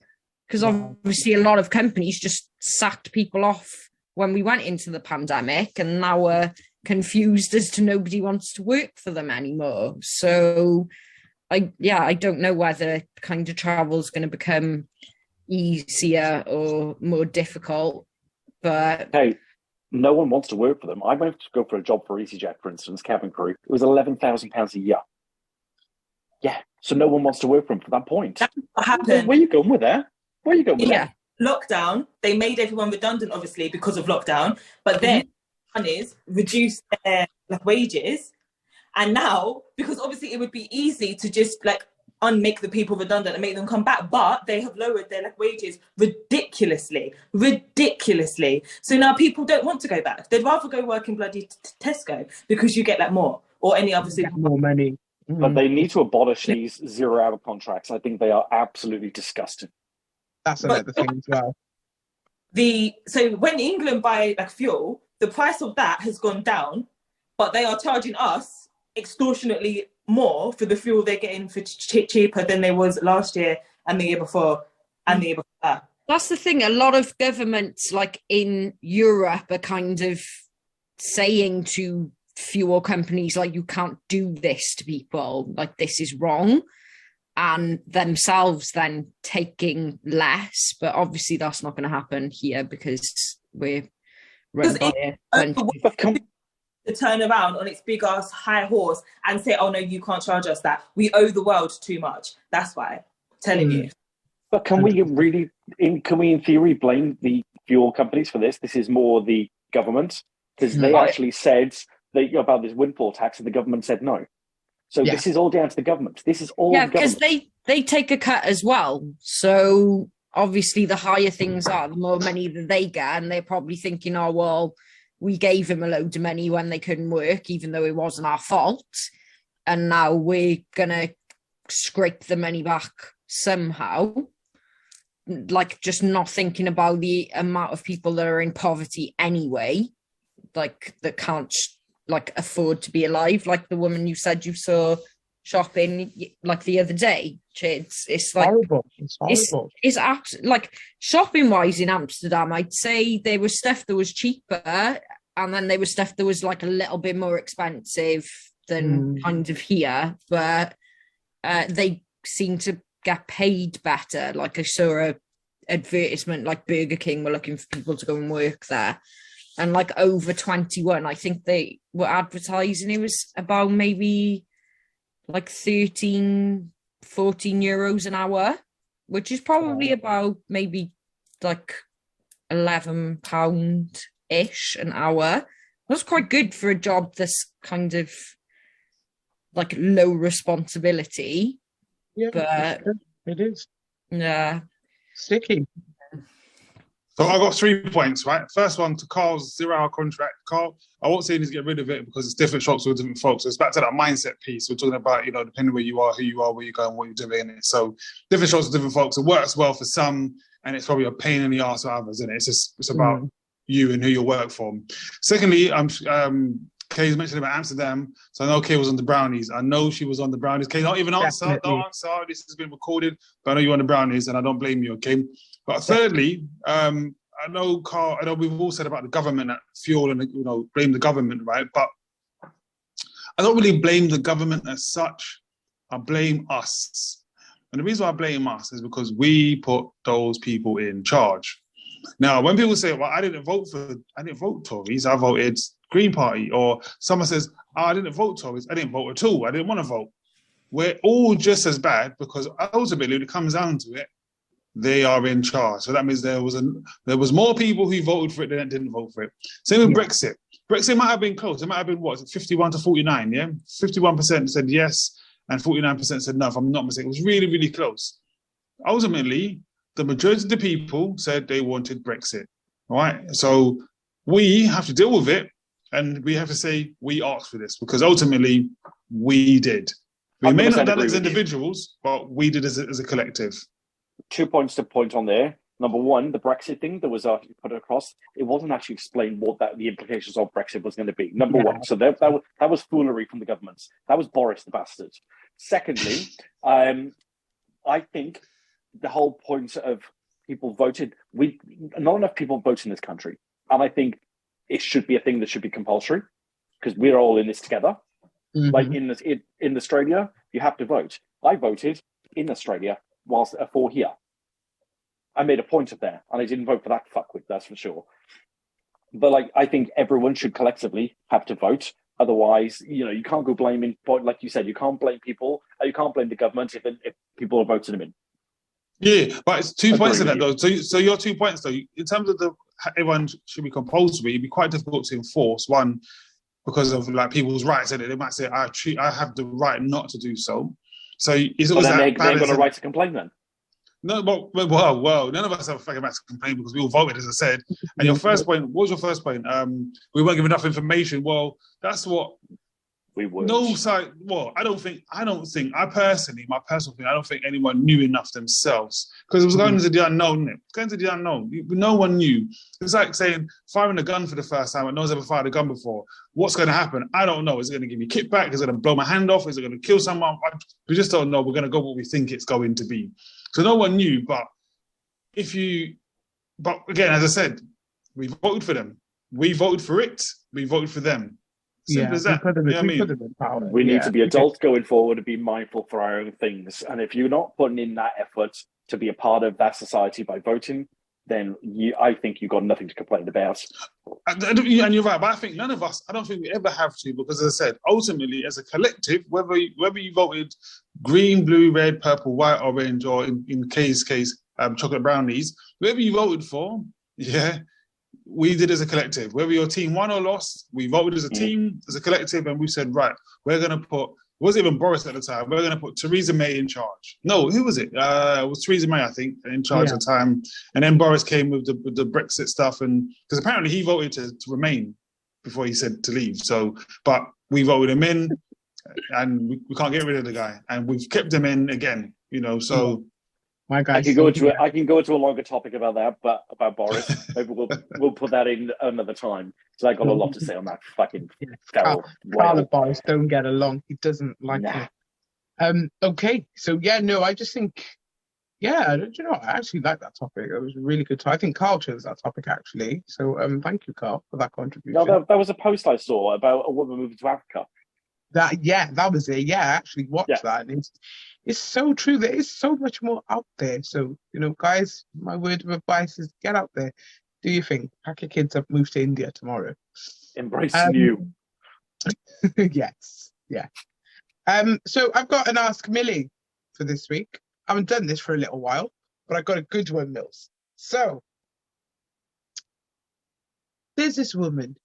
Because obviously a lot of companies just sacked people off when we went into the pandemic, and now we're confused as to nobody wants to work for them anymore. So I don't know whether kind of travel is going to become easier or more difficult. But hey, no one wants to work for them. I went to go for a job for EasyJet, for instance, cabin crew. It was £11,000 a year. Yeah, so no one wants to work for them for that point. That's what happened. Where are you going with that? Where are you going with that? Lockdown, they made everyone redundant, obviously, because of lockdown. But then companies reduced their wages. And now, because obviously it would be easy to just unmake the people redundant and make them come back, but they have lowered their wages ridiculously. So now people don't want to go back. They'd rather go work in bloody Tesco because you get more, or any other more money. But they need to abolish these 0-hour contracts. I think they are absolutely disgusting. That's another thing as well. So when England buy fuel, the price of that has gone down, but they are charging us extortionately more for the fuel they're getting for cheaper than they was last year and the year before and the year before that. That's the thing. A lot of governments in Europe are kind of saying to fuel companies, you can't do this to people, this is wrong, and themselves then taking less. But obviously that's not going to happen here because we're run by to turn around on its big ass high horse and say, oh no, you can't charge us that. We owe the world too much. That's why I'm telling you. But can we in theory blame the fuel companies for this? This is more the government, because they actually said about this windfall tax and the government said no. So this is all down to the government. This is all because they take a cut as well. So obviously the higher things are, the more money that they get, and they're probably thinking, oh, well, we gave them a load of money when they couldn't work, even though it wasn't our fault. And now we're going to scrape the money back somehow. Just not thinking about the amount of people that are in poverty anyway, that can't afford to be alive. Like the woman you said you saw shopping the other day. It's horrible. It's horrible. It's shopping wise in Amsterdam, I'd say there was stuff that was cheaper, and then there was stuff that was a little bit more expensive than kind of here, but they seem to get paid better. I saw a advertisement Burger King were looking for people to go and work there, and over 21, I think they were advertising it was about maybe 13-14 euros an hour, which is probably about maybe £11-ish an hour. That's quite good for a job that's kind of low responsibility. Yeah, but it is. Yeah. Sticky. So I got 3 points, right? First one, to Carl's 0-hour contract. Carl, I won't say he needs to get rid of it because it's different shops with different folks. So it's back to that mindset piece. We're talking about, depending where you are, who you are, where you're going, what you're doing. So different shops with different folks. It works well for some, and it's probably a pain in the arse for others, isn't it? It's about you and who you work for. Secondly, Kay's mentioned about Amsterdam. So I know Kay was on the Brownies. I know she was on the Brownies. Kay, don't even answer. Definitely. Don't answer. This has been recorded. But I know you're on the Brownies, and I don't blame you, okay? But thirdly, I know, Carl, I know we've all said about the government at fuel and, blame the government, right? But I don't really blame the government as such. I blame us. And the reason why I blame us is because we put those people in charge. Now, when people say, well, I didn't vote Tories, I voted Green Party, or someone says, I didn't vote Tories, I didn't vote at all, I didn't want to vote. We're all just as bad, because ultimately, when it comes down to it, they are in charge. So that means there was more people who voted for it than didn't vote for it. Same with Brexit. Brexit might have been close. It might have been, 51 to 49, yeah? 51% said yes, and 49% said no, if I'm not mistaken. It was really, really close. Ultimately, the majority of the people said they wanted Brexit, all right? So we have to deal with it, and we have to say we asked for this, because ultimately we did. We may not have done it as individuals, but we did as a collective. 2 points to point on there. Number one, the Brexit thing that was put across, it wasn't actually explained what the implications of Brexit was going to be. Number one, so that was foolery from the governments. That was Boris the bastard. Secondly, I think the whole point of people voted, not enough people vote in this country, and I think it should be a thing that should be compulsory, because we're all in this together. Mm-hmm. Like in Australia, you have to vote. I voted in Australia whilst for here. I made a point of that, and I didn't vote for that fuckwit, that's for sure. But I think everyone should collectively have to vote. Otherwise, you can't go blaming. Like you said, you can't blame people. You can't blame the government if people are voting them in. Yeah, but it's 2 points in that though. So your 2 points though, in terms of everyone should be compulsory, it'd be quite difficult to enforce. One, because of people's rights, and they might say, I have the right not to do so. So it's always they ain't got a right to complain then. No, but well, none of us have a fucking right to complain because we all voted, as I said. And your first point, what was your first point? We weren't given enough information. Well, that's what we were. No side. Well, I my personal thing, I don't think anyone knew enough themselves, because it was going into the unknown. Going to the unknown. No one knew. It's like saying firing a gun for the first time, and no one's ever fired a gun before. What's going to happen? I don't know. Is it going to give me kickback? Is it going to blow my hand off? Is it going to kill someone? We just don't know. We're going to go what we think it's going to be. So no one knew, but again, as I said, we voted for them. We voted for it. We voted for them. Simple as that. We need to be adults going forward and be mindful for our own things. And if you're not putting in that effort to be a part of that society by voting, then I think you've got nothing to complain about. And you're right, but I think none of us, I don't think we ever have to, because as I said, ultimately, as a collective, whether you voted green, blue, red, purple, white, orange, or in Kay's case, chocolate brownies, whoever you voted for, we did as a collective. Whether your team won or lost, we voted as a team, as a collective, and we said, right, we're going to put, it wasn't even Boris at the time, we're going to put Theresa May in charge. No, who was it? It was Theresa May, I think, in charge at the time. And then Boris came with the Brexit stuff, and because apparently he voted to remain before he said to leave. So, but we voted him in, and we can't get rid of the guy. And we've kept him in again, so... My guy. I can go into a longer topic about that, but about Boris, maybe we'll put that in another time. So I got a lot to say on that fucking Carol and Boris don't get along. He doesn't like it. Okay, so I just think, I actually like that topic. It was a really good. I think Carl chose that topic actually. So thank you, Carl, for that contribution. No, that was a post I saw about a woman moving to Africa. That was it. Yeah, I actually watched that. And it's so true. There is so much more out there. So, guys, my word of advice is get out there. Do your thing. Pack your kids up, move to India tomorrow. Embrace new. Yes. Yeah. So I've got an Ask Millie for this week. I haven't done this for a little while, but I've got a good one, Mills. So there's this woman.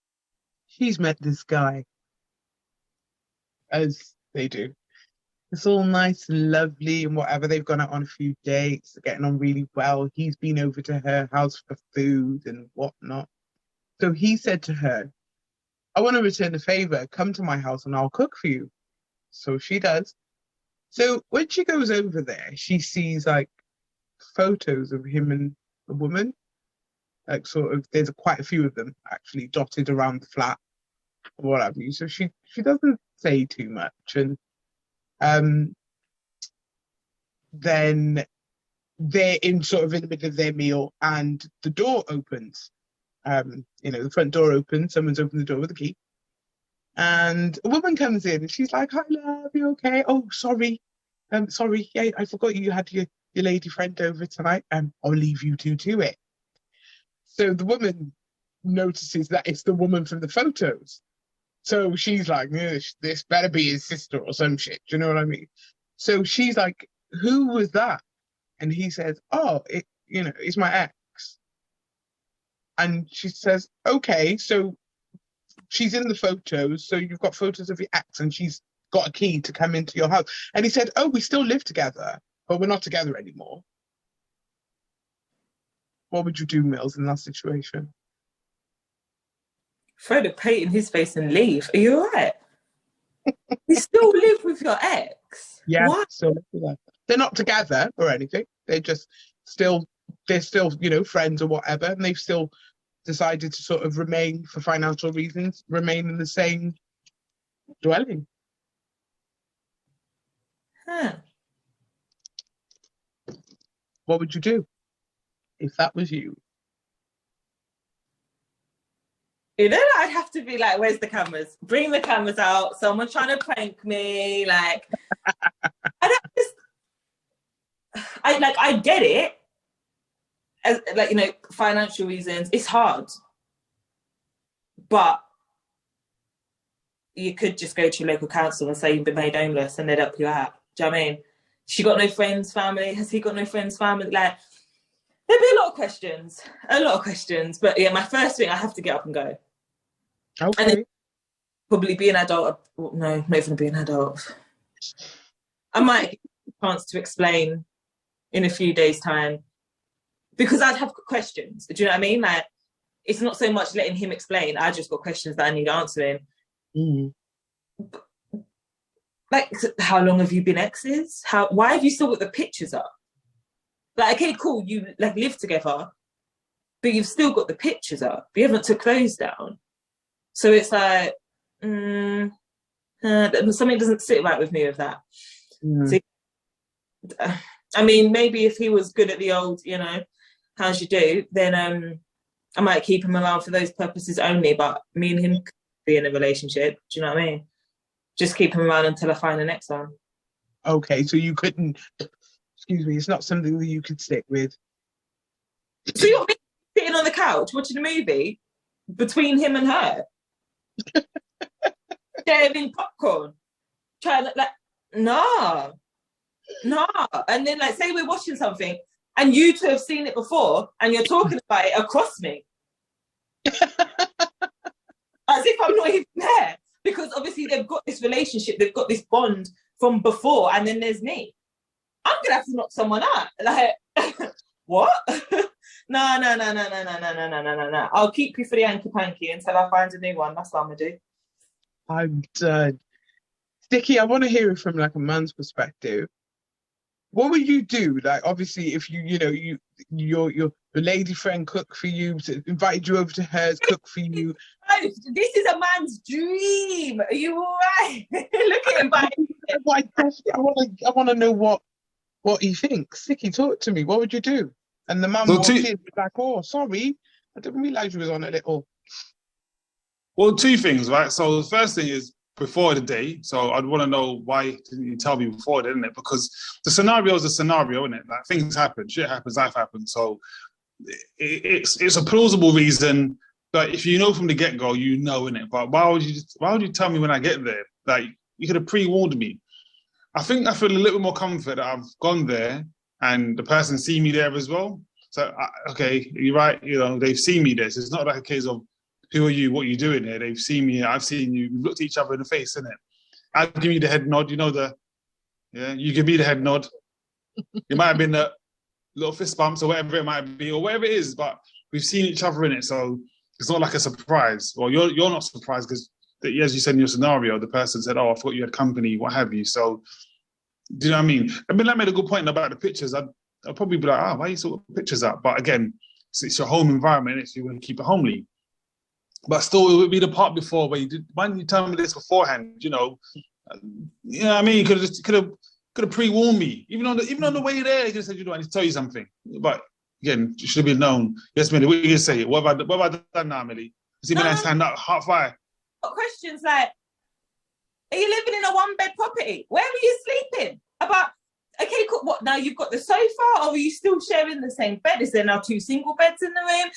She's met this guy. As they do. It's all nice and lovely and whatever. They've gone out on a few dates, getting on really well. He's been over to her house for food and whatnot. So he said to her, I want to return the favor. Come to my house and I'll cook for you. So she does. So when she goes over there, she sees photos of him and a woman. There's quite a few of them actually dotted around the flat or what have you. So she doesn't say too much, and then they're in the middle of their meal, and the door opens. The front door opens. Someone's opened the door with a key, and a woman comes in, and she's like, "Hi, love, you okay? Oh, sorry, sorry, yeah, I forgot you had your lady friend over tonight. I'll leave you two to it." So the woman notices that it's the woman from the photos. So she's like, this better be his sister or some shit. Do you know what I mean? So she's like, who was that? And he says, oh, it's my ex. And she says, okay, so she's in the photos. So you've got photos of your ex and she's got a key to come into your house. And he said, oh, we still live together, but we're not together anymore. What would you do, Mills, in that situation? Throw the plate in his face and leave. Are you all right? You still live with your ex? Yeah, what? still live together. They're not together or anything. They're still, friends or whatever. And they've still decided to sort of remain, for financial reasons, remain in the same dwelling. Huh. What would you do if that was you? I'd have to be like, where's the cameras? Bring the cameras out. Someone's trying to prank me. Like, I get it. As financial reasons, it's hard. But you could just go to your local council and say you've been made homeless and they'd help you out. Do you know what I mean? She got no friends, family. Has he got no friends, family? Like, there'd be a lot of questions. But yeah, my first thing, I have to get up and go. Okay. And then probably be an adult. No, not even be an adult. I might get a chance to explain in a few days' time. Because I'd have questions. Do you know what I mean? Like, it's not so much letting him explain. I just got questions that I need answering. Mm. Like, how long have you been exes? Why have you still got the pictures up? Like, okay, cool, you live together, but you've still got the pictures up. You haven't took those down. So it's like, something doesn't sit right with me with that. Mm. So, I mean, maybe if he was good at the old, how's you do, then I might keep him around for those purposes only, but me and him could be in a relationship. Do you know what I mean? Just keep him around until I find the next one. Okay, so you couldn't, excuse me, it's not something that you could stick with. So you're sitting on the couch watching a movie between him and her? Sharing popcorn? Trying to, nah. And then, say we're watching something and you two have seen it before and you're talking about it across me. As if I'm not even there. Because obviously they've got this relationship, they've got this bond from before, and then there's me. I'm going to have to knock someone out. Like, what? No. I'll keep you for the hanky-panky until I find a new one. That's what I'm going to do. I'm done. Sticky, I want to hear it from a man's perspective. What would you do? Like, obviously, if your lady friend cook for you, invited you over to hers, cook for you. This is a man's dream. Are you all right? Look at him. I want to know what he thinks. Sticky, talk to me. What would you do? And the man walked in like, oh, sorry, I didn't realise you was on a little. Well, two things, right? So the first thing is before the day. So I'd want to know why didn't you tell me before, didn't it? Because the scenario is a scenario, isn't it? Like, things happen, shit happens, life happens. So it's a plausible reason. But if you know from the get-go, innit? But why would you tell me when I get there? Like, you could have pre-warned me. I think I feel a little bit more comfort that I've gone there and the person see me there as well. So, okay, you're right. They've seen me there. So it's not like a case of, who are you? What are you doing here? They've seen me. I've seen you. We've looked at each other in the face, innit? I'll give you the head nod. You give me the head nod. It might have been a little fist bumps or whatever it might be, or whatever it is, but we've seen each other in it. So it's not like a surprise. Well, you're not surprised because, as you said in your scenario, the person said, oh, I thought you had company, what have you. So, do you know what I mean? I mean, that made a good point about the pictures. I'd probably be like, why are you sort of pictures up? But again, it's your home environment if you want to keep it homely. But still, it would be the part before where why didn't you tell me this beforehand? You know what I mean? You could have pre-warned me. Even on the way there, you could have said, I need to tell you something. But again, it should have been known. Yes, Millie, what are you going to say? What have I done now, Millie? See me stand up, heart fire. Questions like, are you living in a one-bed property? Where are you sleeping? Okay, cool. What, now you've got the sofa, or are you still sharing the same bed? Is there now 2 single beds in the room?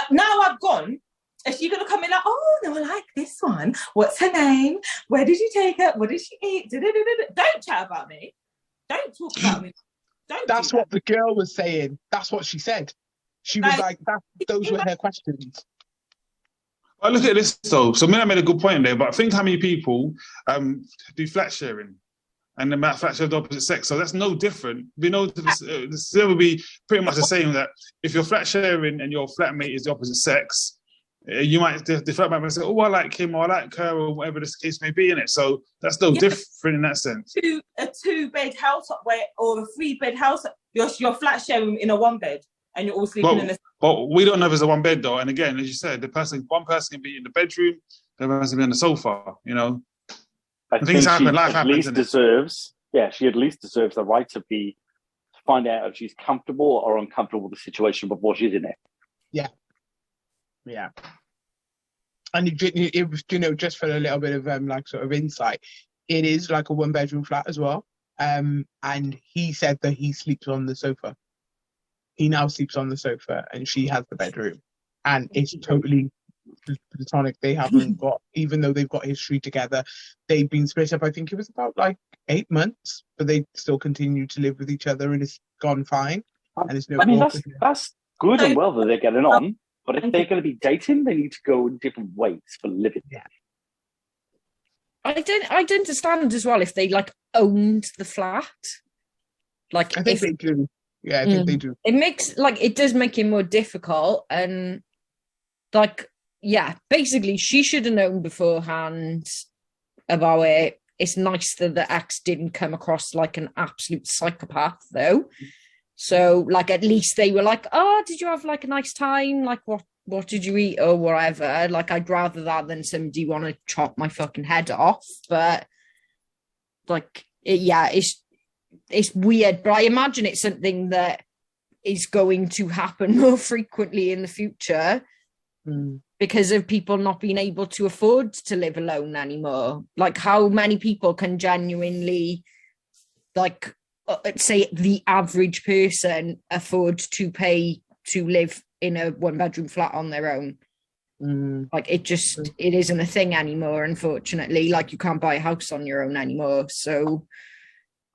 Now I've gone. Is she going to come in like, oh, no, I like this one. What's her name? Where did you take her? What did she eat? Don't chat about me. Don't talk about me. Don't That's do what the girl was saying. That's what she said. She was like, those were her questions. Well, look at this though. So Mina made a good point there, but think how many people do flat sharing and the amount of flat share of the opposite sex. So that's no different. We know this would be pretty much the same, that if you're flat sharing and your flatmate is the opposite sex, you might, the flatmate might say, oh, I like him or I like her or whatever the case may be in it. So that's no different in that sense. A 2-bed house or a 3-bed house, you're flat sharing in a 1-bed and you're all sleeping in the... But we don't know if it's a 1-bed though. And again, as you said, one person can be in the bedroom, the other person can be on the sofa, you know. I think she at least deserves the right to find out if she's comfortable or uncomfortable with the situation before she's in it. Yeah. Yeah. And it was, just for a little bit of like sort of insight, it is like a 1-bedroom flat as well. And he said that he sleeps on the sofa. He now sleeps on the sofa and she has the bedroom. And it's totally platonic. They haven't got, even though they've got history together, they've been split up. I think it was about like 8 months, but they still continue to live with each other and it's gone fine. And there's no. I mean, that's good and well that they're getting on, but if they're going to be dating, they need to go in different ways for living. Yeah. I don't understand as well if they like owned the flat. Like, I think they do. Yeah, I think they do. It does make it more difficult, and like, yeah, basically she should have known beforehand about it. It's nice that the ex didn't come across like an absolute psychopath though. So like, at least they were like, oh, did you have like a nice time? Like, what did you eat or whatever? Like, I'd rather that than somebody want to chop my fucking head off. But like, it's weird, but I imagine it's something that is going to happen more frequently in the future because of people not being able to afford to live alone anymore. Like, how many people can genuinely, like, say the average person afford to pay to live in a 1-bedroom flat on their own? Like, it isn't a thing anymore, unfortunately. Like, you can't buy a house on your own anymore. So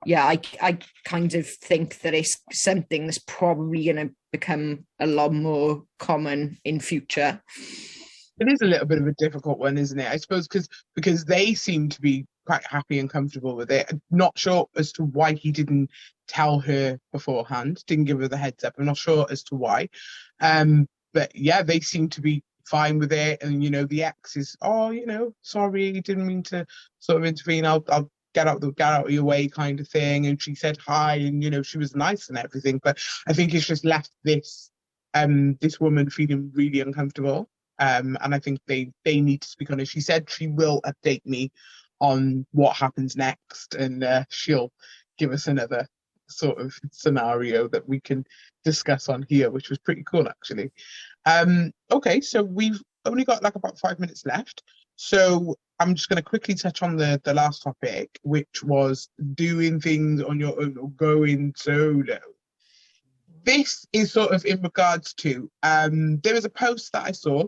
yeah, I kind of think that it's something that's probably going to become a lot more common in future. It is a little bit of a difficult one, isn't it? I suppose because they seem to be quite happy and comfortable with it. I'm not sure as to why he didn't tell her beforehand, didn't give her the heads up. I'm not sure as to why. But yeah, they seem to be fine with it. And, the ex is, sorry, didn't mean to sort of intervene. I'll get out of your way kind of thing. And she said hi and, she was nice and everything. But I think it's just left this woman feeling really uncomfortable. And I think they need to speak on it. She said she will update me on what happens next, and she'll give us another sort of scenario that we can discuss on here, which was pretty cool actually. Okay, so we've only got like about 5 minutes left. So I'm just going to quickly touch on the last topic, which was doing things on your own or going solo. This is sort of in regards to, there was a post that I saw.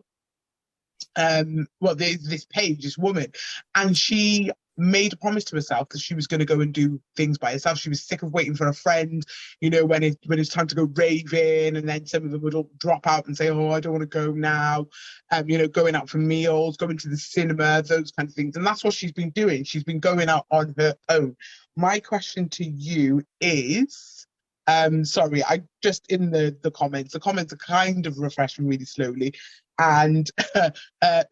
There's this page, this woman, and she made a promise to herself that she was going to go and do things by herself. She was sick of waiting for a friend, when it's time to go raving, and then some of them would all drop out and say, oh, I don't want to go now. Going out for meals, going to the cinema, those kind of things. And that's what she's been doing. She's been going out on her own. My question to you is, sorry, I just in the comments are kind of refreshing really slowly. And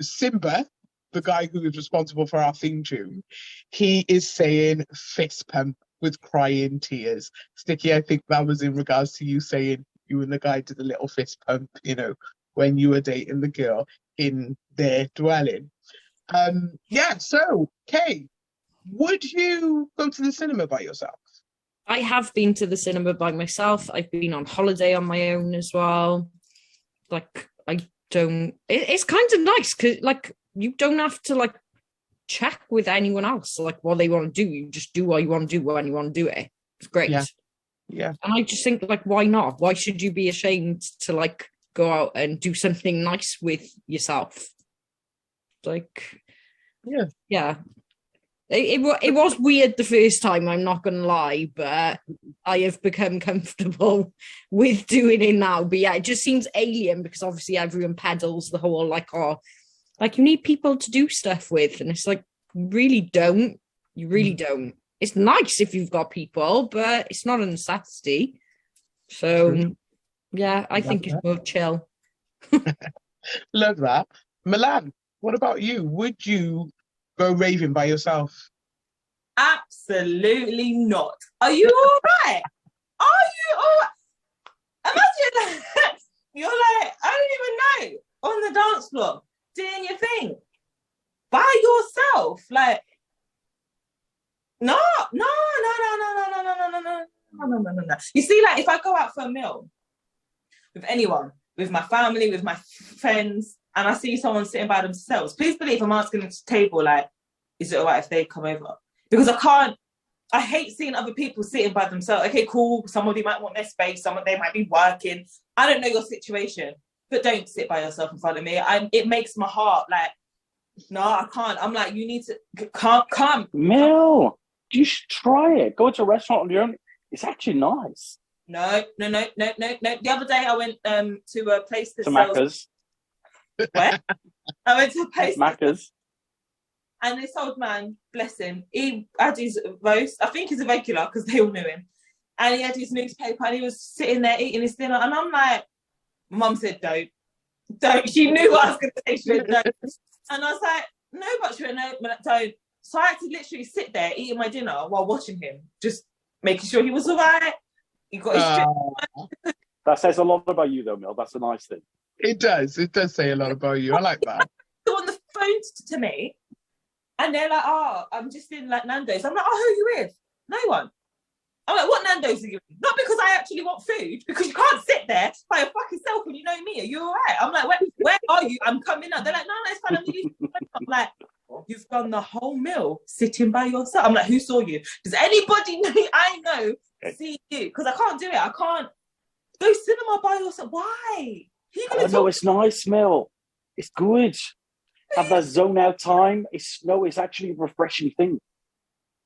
Simba, the guy who is responsible for our theme tune, he is saying fist pump with crying tears. Sticky, I think that was in regards to you saying you and the guy did a little fist pump, when you were dating the girl in their dwelling. So, Kay, would you go to the cinema by yourself? I have been to the cinema by myself. I've been on holiday on my own as well. Like, it's kind of nice because like you don't have to like check with anyone else like what they want to do. You just do what you want to do when you want to do it. It's great. Yeah. And I just think like, why not? Why should you be ashamed to like go out and do something nice with yourself? Like, yeah. It was weird the first time, I'm not going to lie, but I have become comfortable with doing it now. But yeah, it just seems alien because obviously everyone peddles the whole like you need people to do stuff with. And it's like, you really don't. You really don't. It's nice if you've got people, but it's not a necessity. So yeah, I think it's more chill. Love that. Milan, what about you? Would you go raving by yourself? Absolutely not. Are you all right? Are you all right? Imagine that. You're like, I don't even know, on the dance floor, doing your thing by yourself. Like, no. You see, like, if I go out for a meal with anyone, with my family, with my friends, and I see someone sitting by themselves, please believe I'm asking them to the table, like, is it all right if they come over? Because I hate seeing other people sitting by themselves. Okay, cool, somebody might want their space, they might be working. I don't know your situation, but don't sit by yourself in front of me. It makes my heart like, no, I can't. I'm like, you need to come. Mel, you should try it. Go to a restaurant on your own. It's actually nice. No. The other day I went to a place that sells... Macca's. Where? I went to a place Macca's. And this old man, bless him, he had his roast. I think he's a regular because they all knew him. And he had his newspaper and he was sitting there eating his dinner. And I'm like, Mum said, don't. She knew what I was going to say. She went, don't. And I was like, no, but she went, no, don't. So I had to literally sit there eating my dinner while watching him, just making sure he was all right. He got his That says a lot about you, though, Mel. That's a nice thing. It does. It does say a lot about you. I like that. On the phone to me, and they're like, oh, I'm just in like Nando's. I'm like, oh, who are you with? No one. I'm like, what Nando's are you in? Not because I actually want food, because you can't sit there by your fucking self when you know me. Are you all right? I'm like, where are you? I'm coming out. They're like, no, it's fine. I'm like, you've done the whole meal sitting by yourself. I'm like, who saw you? Does anybody I know see you? Because I can't do it. I can't go cinema by yourself. Why? No, it's nice, Mel. It's good. Have that zone out time. It's actually a refreshing thing.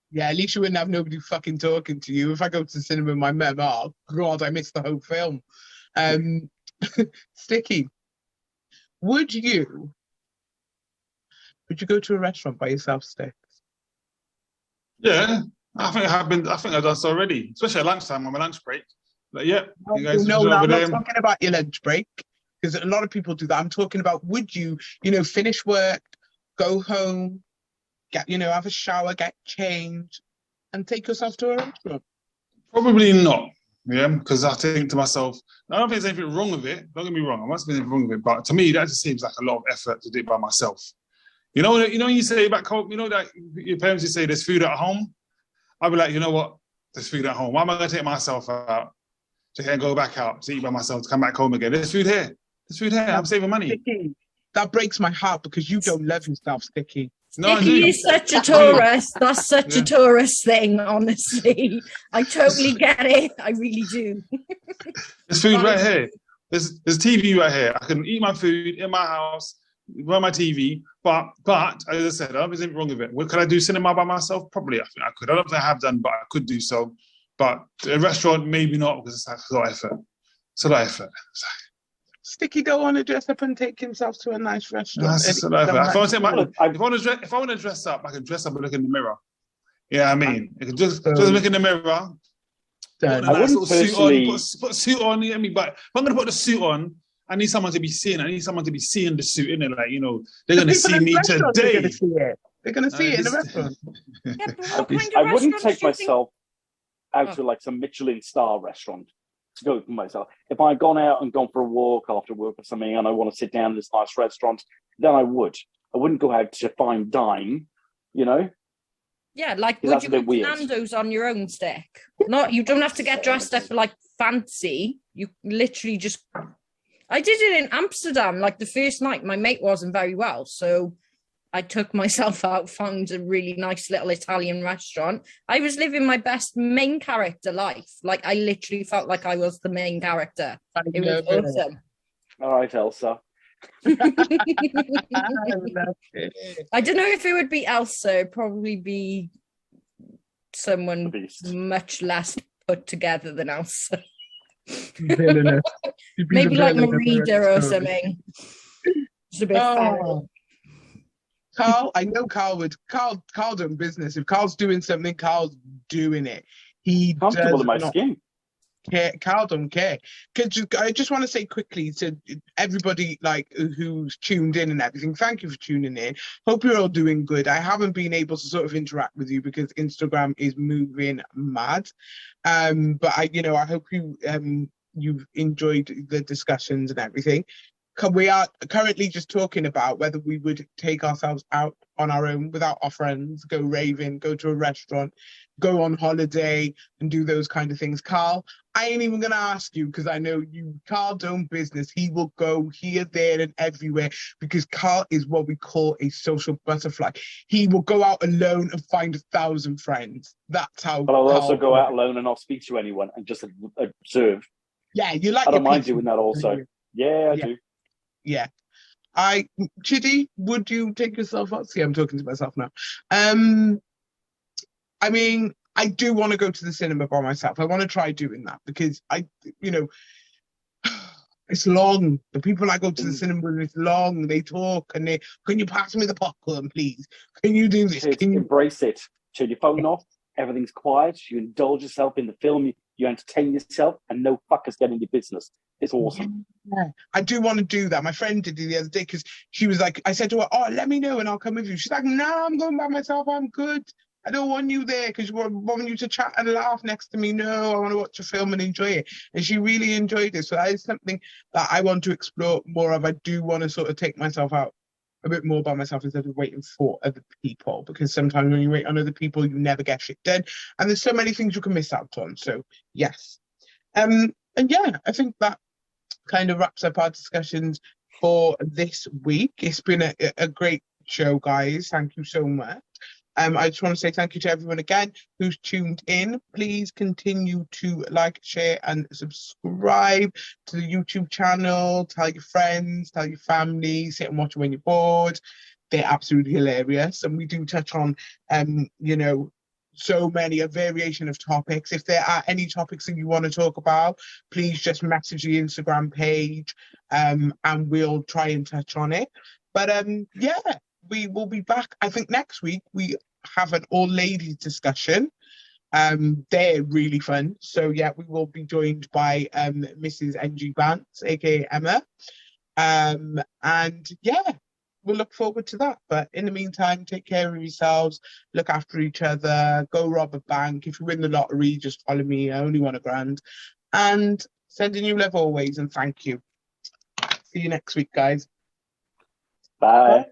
Yeah, at least you wouldn't have nobody fucking talking to you. If I go to the cinema with my mum, oh God, I missed the whole film. Sticky, would you go to a restaurant by yourself, Sticks? Yeah, I think I've done so already, especially at lunchtime on my lunch break. Like, yeah, you guys no, I'm not talking about your lunch break, because a lot of people do that. I'm talking about, would you, finish work, go home, have a shower, get changed, and take yourself to a restaurant? Probably not. Yeah, because I think to myself, I don't think there's anything wrong with it. Don't get me wrong, I must be anything wrong with it, but to me, that just seems like a lot of effort to do it by myself. You know when you say back home, that your parents would say there's food at home. I'd be like, you know what? There's food at home. Why am I going to take myself out to go back out to eat by myself to come back home again? There's food here. I'm saving money. Sticky, that breaks my heart because you don't love yourself, Sticky. No, Sticky is such a tourist. That's such a tourist thing, honestly. I totally get it. I really do. There's food right here. There's TV right here. I can eat my food in my house, run my TV. But as I said, I don't think there's anything wrong with it. Could I do cinema by myself? Probably. I think I could. I don't think I have done, but I could do so. But a restaurant, maybe not, because it's like a lot of effort. It's a lot of effort. Sticky don't want to dress up and take himself to a nice restaurant. That's a lot of effort. If I want to dress up, I can dress up and look in the mirror. Yeah, I mean, I can just look in the mirror. Put a nice little suit on. Put a suit on. You know what I mean? But if I'm going to put the suit on, I need someone to be seeing. I need someone to be seeing the suit, innit? Like, they're going to see me today. They're going to see it in the restaurant. Yeah, I wouldn't take myself out to like some Michelin star restaurant to go with myself. If I'd gone out and gone for a walk after work or something and I want to sit down in this nice restaurant, then I would. I wouldn't go out to fine dine, Yeah, like, would you go to Nando's on your own, Stick? You don't have to get dressed up like fancy. You literally just... I did it in Amsterdam, like the first night. My mate wasn't very well, so I took myself out, found a really nice little Italian restaurant. I was living my best main character life. Like, I literally felt like I was the main character. It was awesome. All right, Elsa. I love it. I don't know if it would be Elsa. It'd probably be The someone Beast. much less put together than Elsa. Villainous. She'd be Maybe the like villain of the Merida or story. something. Just a bit feral. Oh, Carl, I know Carl would. Carl doing business. If Carl's doing something, Carl's doing it. He Comfortable does in my not skin. care. Carl don't care. I just want to say quickly to everybody like who's tuned in and everything. Thank you for tuning in. Hope you're all doing good. I haven't been able to sort of interact with you because Instagram is moving mad. But I hope you've enjoyed the discussions and everything. We are currently just talking about whether we would take ourselves out on our own without our friends, go raving, go to a restaurant, go on holiday and do those kind of things. Carl, I ain't even going to ask you because I know you, Carl don't business. He will go here, there and everywhere because Carl is what we call a social butterfly. He will go out alone and find 1,000 friends. That's how. But I'll also Carl go out works. alone and not speak to anyone and just observe. Yeah, you like I don't your mind peace, doing that also. don't you? Yeah, I Yeah. do. Yeah. Chidi, would you take yourself out? See, I'm talking to myself now. I mean, I do want to go to the cinema by myself. I want to try doing that because it's long. The people I go to the cinema with, it's long. They talk and can you pass me the popcorn, please? Can you do this? Kids, Can you? embrace it. Turn your phone off. Everything's quiet. You indulge yourself in the film. You entertain yourself, and no fuckers get in your business. It's awesome. Yeah, I do want to do that. My friend did it the other day because she was like, I said to her, "Oh, let me know and I'll come with you." She's like, "No, I'm going by myself. I'm good. I don't want you there because I want you to chat and laugh next to me. No, I want to watch a film and enjoy it." And she really enjoyed it. So that is something that I want to explore more of. I do want to sort of take myself out a bit more by myself instead of waiting for other people, because sometimes when you wait on other people, you never get shit done. And there's so many things you can miss out on. So yes. And yeah, I think that kind of wraps up our discussions for this week. It's been a great show, guys. Thank you so much. I just want to say thank you to everyone again who's tuned in. Please continue to like, share, and subscribe to the YouTube channel. Tell your friends, tell your family, sit and watch it when you're bored. They're absolutely hilarious. And we do touch on, so many, a variation of topics. If there are any topics that you want to talk about, please just message the Instagram page and we'll try and touch on it. But yeah, we will be back. I think next week we have an all ladies discussion. They're really fun. So yeah, we will be joined by Mrs. NG Vance, aka Emma. And yeah, we'll look forward to that. But in the meantime, take care of yourselves, look after each other, go rob a bank. If you win the lottery, just follow me. I only want £1,000. And sending you love always, and thank you. See you next week, guys. Bye. Bye.